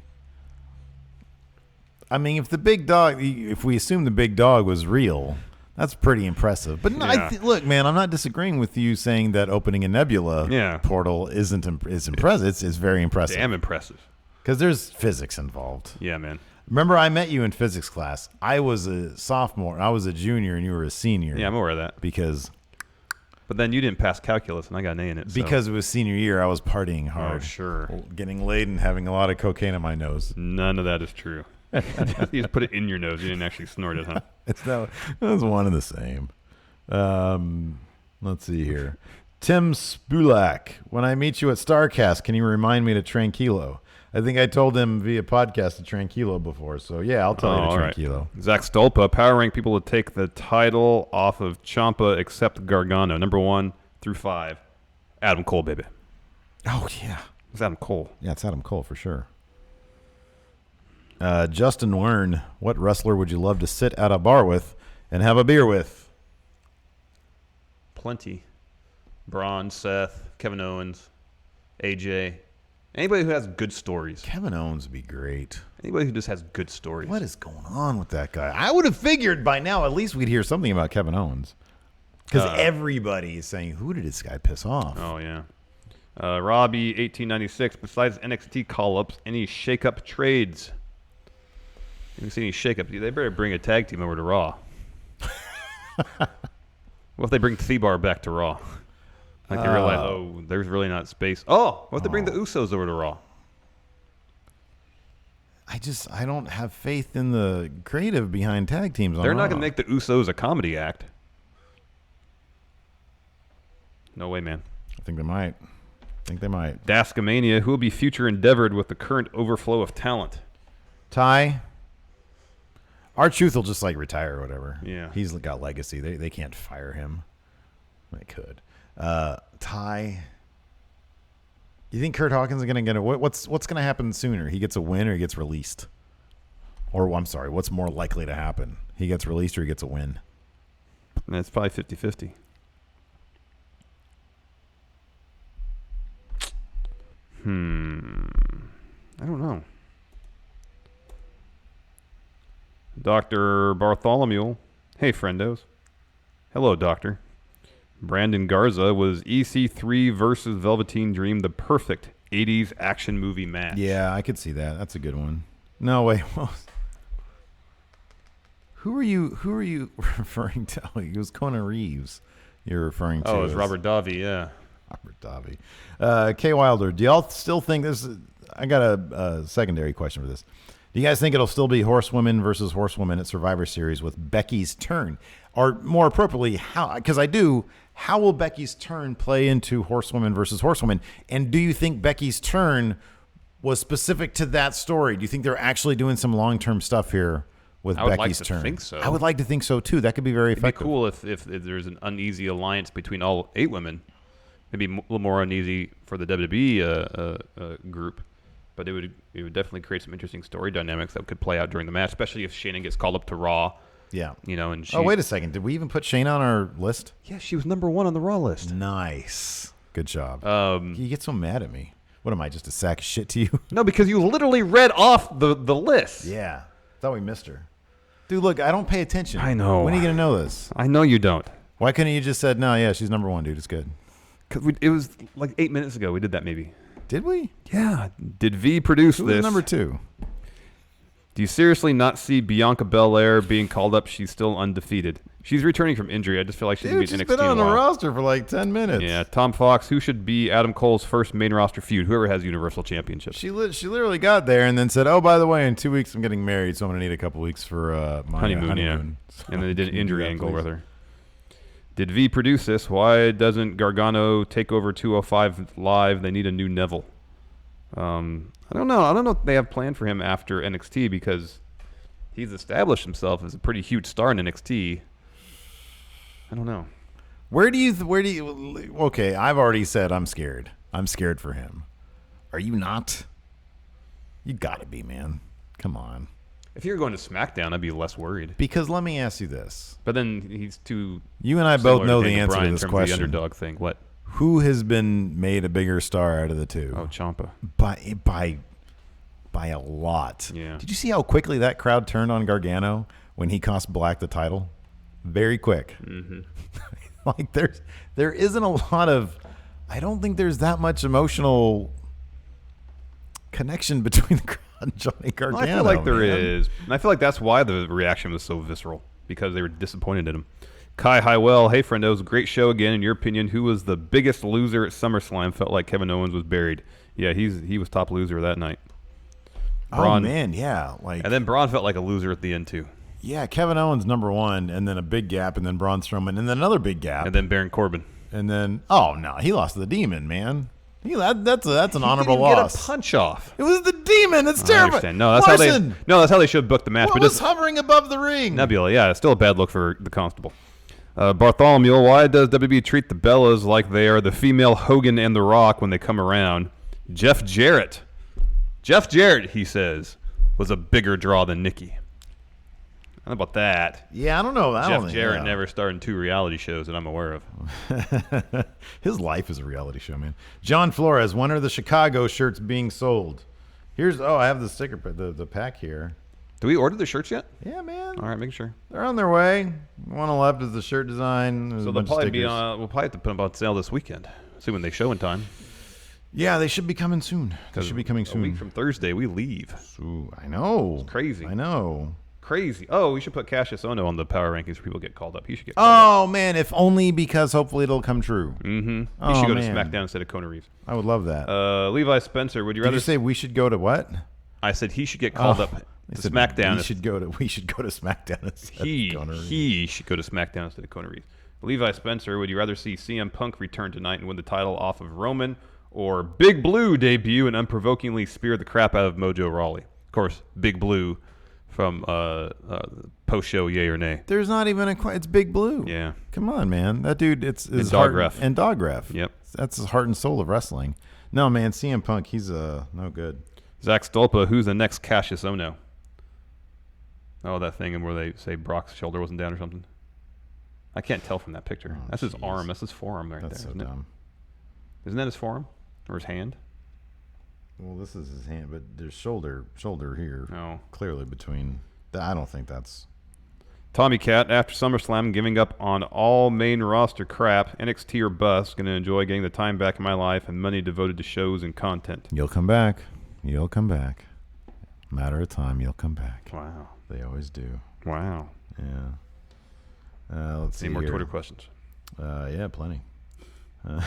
I mean, if we assume the big dog was real, that's pretty impressive. But no, Yeah. look, man, I'm not disagreeing with you saying that opening a Nebula portal is impressive. It's very impressive. Damn impressive. Because there's physics involved. Yeah, man. Remember, I met you in physics class. I was a sophomore. I was a junior, and you were a senior. Yeah, I'm aware of that. But then you didn't pass calculus, and I got an A in it. Because it was senior year, I was partying hard. Oh, sure. Getting laid and having a lot of cocaine in my nose. None of that is true. You just put it in your nose. You didn't actually snort it, huh? It was one and the same. Let's see here. Tim Spulak, when I meet you at StarCast, can you remind me to Tranquilo? I think I told him via podcast to Tranquilo before, so yeah, I'll tell you to Tranquilo. Right. Zach Stolpa, power rank people to take the title off of Ciampa except Gargano. Number 1 through 5. Adam Cole, baby. Oh, yeah. It's Adam Cole. Yeah, it's Adam Cole for sure. Justin Wern, what wrestler would you love to sit at a bar with and have a beer with? Plenty. Braun, Seth, Kevin Owens, AJ. Anybody who has good stories. Kevin Owens would be great. Anybody who just has good stories. What is going on with that guy? I would have figured by now at least we'd hear something about Kevin Owens. Because everybody is saying, who did this guy piss off? Oh, yeah. Robbie, 1896. Besides NXT call-ups, any shake-up trades? You don't see any shake-up. They better bring a tag team over to Raw. What if they bring Thebar back to Raw? Like they realize, there's really not space. Oh, what if they bring the Usos over to Raw? I don't have faith in the creative behind tag teams on They're not Raw. going to make the Usos a comedy act. No way, man. I think they might. Daskamania, who will be future endeavored with the current overflow of talent? Ty. R-Truth will just like retire or whatever. Yeah. He's got legacy. They can't fire him. They could. Ty. You think Kurt Hawkins is going to get what's going to happen sooner? He gets a win or he gets released? Or I'm sorry, what's more likely to happen? He gets released or he gets a win? That's probably 50-50. I don't know. Dr. Bartholomew. Hey, friendos. Hello, doctor. Brandon Garza, was EC3 versus Velveteen Dream the perfect 80s action movie match? Yeah, I could see that. That's a good one. No, wait. Who are you referring to? Oh, it was Conan Reeves you're referring to. Oh, it was Robert Davi, yeah. Robert Davi. Kay Wilder, do y'all still think this I got a secondary question for this. Do you guys think it'll still be horsewomen versus horsewomen at Survivor Series with Becky's turn? Or more appropriately, how will Becky's turn play into horsewomen versus horsewomen? And do you think Becky's turn was specific to that story? Do you think they're actually doing some long-term stuff here with Becky's turn? I would like to think so. I would like to think so, too. That could be very effective. It'd be cool if there's an uneasy alliance between all 8 women. Maybe a little more uneasy for the WWE group. But it would definitely create some interesting story dynamics that could play out during the match, especially if Shayna gets called up to Raw. Yeah. And oh, wait a second. Did we even put Shayna on our list? Yeah, she was number 1 on the Raw list. Nice. Good job. You get so mad at me. What am I, just a sack of shit to you? No, because you literally read off the list. Yeah. Thought we missed her. Dude, look, I don't pay attention. I know. When are you going to know this? I know you don't. Why couldn't you just said, no, yeah, she's number one, dude. It's good. Because it was like 8 minutes ago we did that maybe. Did we? Yeah. Did V produce Who this? was number two? Do you seriously not see Bianca Belair being called up? She's still undefeated. She's returning from injury. I just feel like she's going to be in She's NXT been on in the a while. roster for like 10 minutes. Yeah, Tom Fox, who should be Adam Cole's first main roster feud? Whoever has Universal Championship. She literally got there and then said, oh, by the way, in 2 weeks I'm getting married, so I'm going to need a couple weeks for my honeymoon. Yeah. So And then they did an can you do injury that, angle please? with her. Did V produce this? Why doesn't Gargano take over 205 live? They need a new Neville. I don't know. I don't know what they have planned for him after NXT because he's established himself as a pretty huge star in NXT. I don't know. Okay, I've already said I'm scared. I'm scared for him. Are you not? You got to be, man. Come on. If you were going to SmackDown, I'd be less worried. Because let me ask you this. But then he's too. You and I both know the Daniel answer Bryan to in this terms of question. The underdog thing. What? Who has been made a bigger star out of the two? Oh, Ciampa. By a lot. Yeah. Did you see how quickly that crowd turned on Gargano when he cost Black the title? Very quick. Mm-hmm. Like there isn't a lot of. I don't think there's that much emotional connection between the crowd and Johnny Gargano. I feel like there man. is. And I feel like that's why the reaction was so visceral, because they were disappointed in him. Kai Highwell, hey friendos, great show again. In your opinion, who was the biggest loser at SummerSlam? Felt like Kevin Owens was buried. Yeah, he was top loser that night. Oh man, yeah. Like, and then Braun felt like a loser at the end too. yeah, Kevin Owens number one, and then a big gap, and then Braun Strowman, and then another big gap, And then Baron Corbin. and then he lost to the Demon, man. That's an honorable He didn't loss. get a punch off. It was the Demon. That's I terrible. understand. No, that's how they should book the match. What but was just hovering above the ring? Nebula, yeah, it's still a bad look for the Constable. Bartholomew, why does WWE treat the Bellas like they are the female Hogan and The Rock when they come around? Jeff Jarrett, he says, was a bigger draw than Nikki. How about that? Yeah, I don't know. Jeff Jarrett never starred in 2 reality shows that I'm aware of. His life is a reality show, man. John Flores, when are the Chicago shirts being sold? I have the sticker, the pack here. Do we order the shirts yet? Yeah, man. All right, making sure. They're on their way. One on the left is the shirt design. There's So a they'll bunch of probably be stickers. we'll probably have to put them on sale this weekend. See when they show in time. Yeah, they should be coming soon. They should be coming soon. A week from Thursday, we leave. Ooh, I know. It's crazy. I know. Crazy. Oh, we should put Cassius Ohno on the power rankings for people get called up. He should get called up. Oh, man, if only because hopefully it'll come true. Mm-hmm. He Oh, should go man. to SmackDown instead of Kona Reeves. I would love that. Levi Spencer, would you Did rather you say we should go to what? I said he should get called up They to said SmackDown. We should go to SmackDown instead He of Conor Reeves. he should go to SmackDown instead of Kona Reeves. Levi Spencer, would you rather see CM Punk return tonight and win the title off of Roman, or Big Blue debut and unprovokingly spear the crap out of Mojo Rawley? Of course, Big Blue from post-show Yay or Nay. There's not even it's Big Blue. Yeah. Come on, man. That dude, it's his Dog heart Ref. and Dog Ref. Yep. That's his heart and soul of wrestling. No, man, CM Punk, he's no good. Zach Stolpa, who's the next Cassius Ohno? Oh, that thing where they say Brock's shoulder wasn't down or something. I can't tell from that picture. Oh, That's his jeez. arm. That's his forearm right That's there. so Isn't dumb. it? Isn't that his forearm or his hand? Well, this is his hand, but there's shoulder here. No. Clearly between. I don't think that's. Tommy Cat, after SummerSlam, giving up on all main roster crap, NXT or bust, going to enjoy getting the time back in my life and money devoted to shows and content. You'll come back. You'll come back. Matter of time, you'll come back. Wow. They always do. Wow. Yeah. Let's see Any more here. Twitter questions? Yeah, plenty. Let's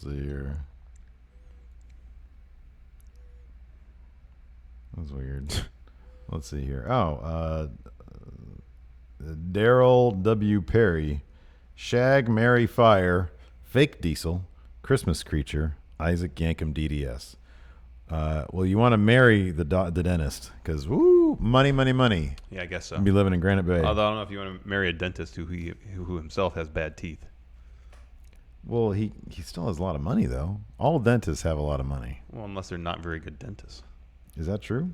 see here. That's weird. Let's see here. Daryl W. Perry, Shag, Mary Fire, Fake Diesel, Christmas Creature, Isaac Yankum DDS. Well, you want to marry the dentist because woo, money. Yeah, I guess so. Be living in Granite Bay. Although I don't know if you want to marry a dentist who himself has bad teeth. Well, he still has a lot of money though. All dentists have a lot of money. Well, unless they're not very good dentists. Is that true?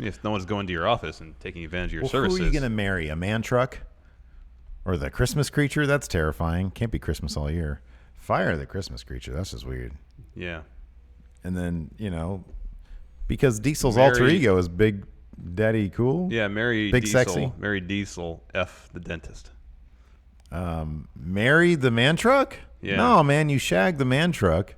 If no one's going to your office and taking advantage of your Well, services. who are you going to marry? A man truck? Or the Christmas Creature? That's terrifying. Can't be Christmas all year. Fire the Christmas creature. That's just weird. Yeah. And then, because Diesel's alter ego is Big Daddy Cool. Yeah, marry Big Diesel. Sexy. Marry Diesel. F the dentist. Marry the man truck? Yeah. No, man, you shag the man truck,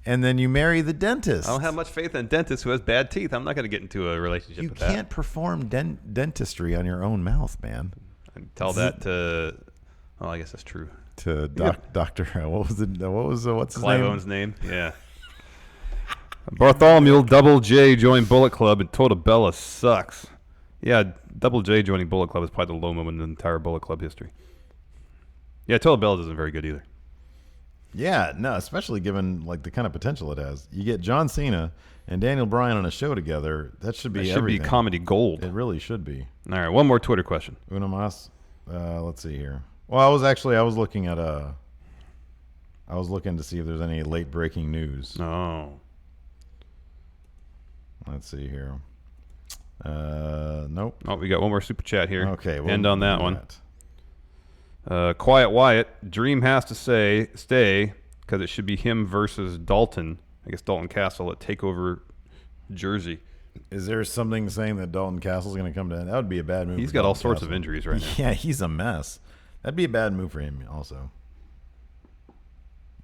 and then you marry the dentist. I don't have much faith in a dentist who has bad teeth. I'm not going to get into a relationship with that. You can't perform dentistry on your own mouth, man. I tell that to. Oh, I guess that's true. To Doctor, what was it? What's his Clive name? Owen's name. Yeah. Bartholomew Double J joined Bullet Club and Total Bella sucks. Yeah, Double J joining Bullet Club is probably the low moment in the entire Bullet Club history. Yeah, Total Bella isn't very good either. Yeah, no, especially given like the kind of potential it has. You get John Cena and Daniel Bryan on a show together. That should be everything. Comedy gold. It really should be. All right, one more Twitter question. Uno mas. Let's see here. Well, I was looking at I was looking to see if there's any late breaking news. Oh. Let's see here. Nope. Oh, we got one more super chat here. Okay, we'll end on that one. that. Quiet Wyatt. Dream has to stay because it should be him versus Dalton. I guess Dalton Castle at TakeOver Jersey. Is there something saying that Dalton Castle's going to come down? That would be a bad move. He's for got all Dalton sorts Castle. of injuries right now. Yeah, he's a mess. That'd be a bad move for him also.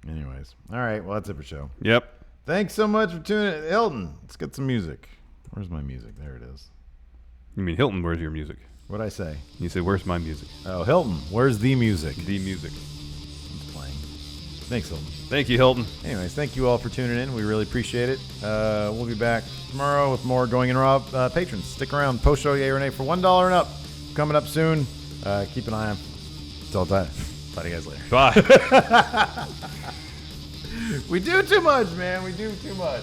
Anyways. All right. Well, that's it for show. Yep. Thanks so much for tuning in. Hilton, let's get some music. Where's my music? There it is. You mean Hilton, where's your music? What'd I say? You said, where's my music? Oh, Hilton, where's the music? The music. It's playing. Thanks, Hilton. Thank you, Hilton. Anyways, thank you all for tuning in. We really appreciate it. We'll be back tomorrow with more Going in Raw patrons. Stick around. Post-show Yay or Nay for $1 and up. Coming up soon. Keep an eye on. Until that. Talk to you guys later. Bye. We do too much, man. We do too much.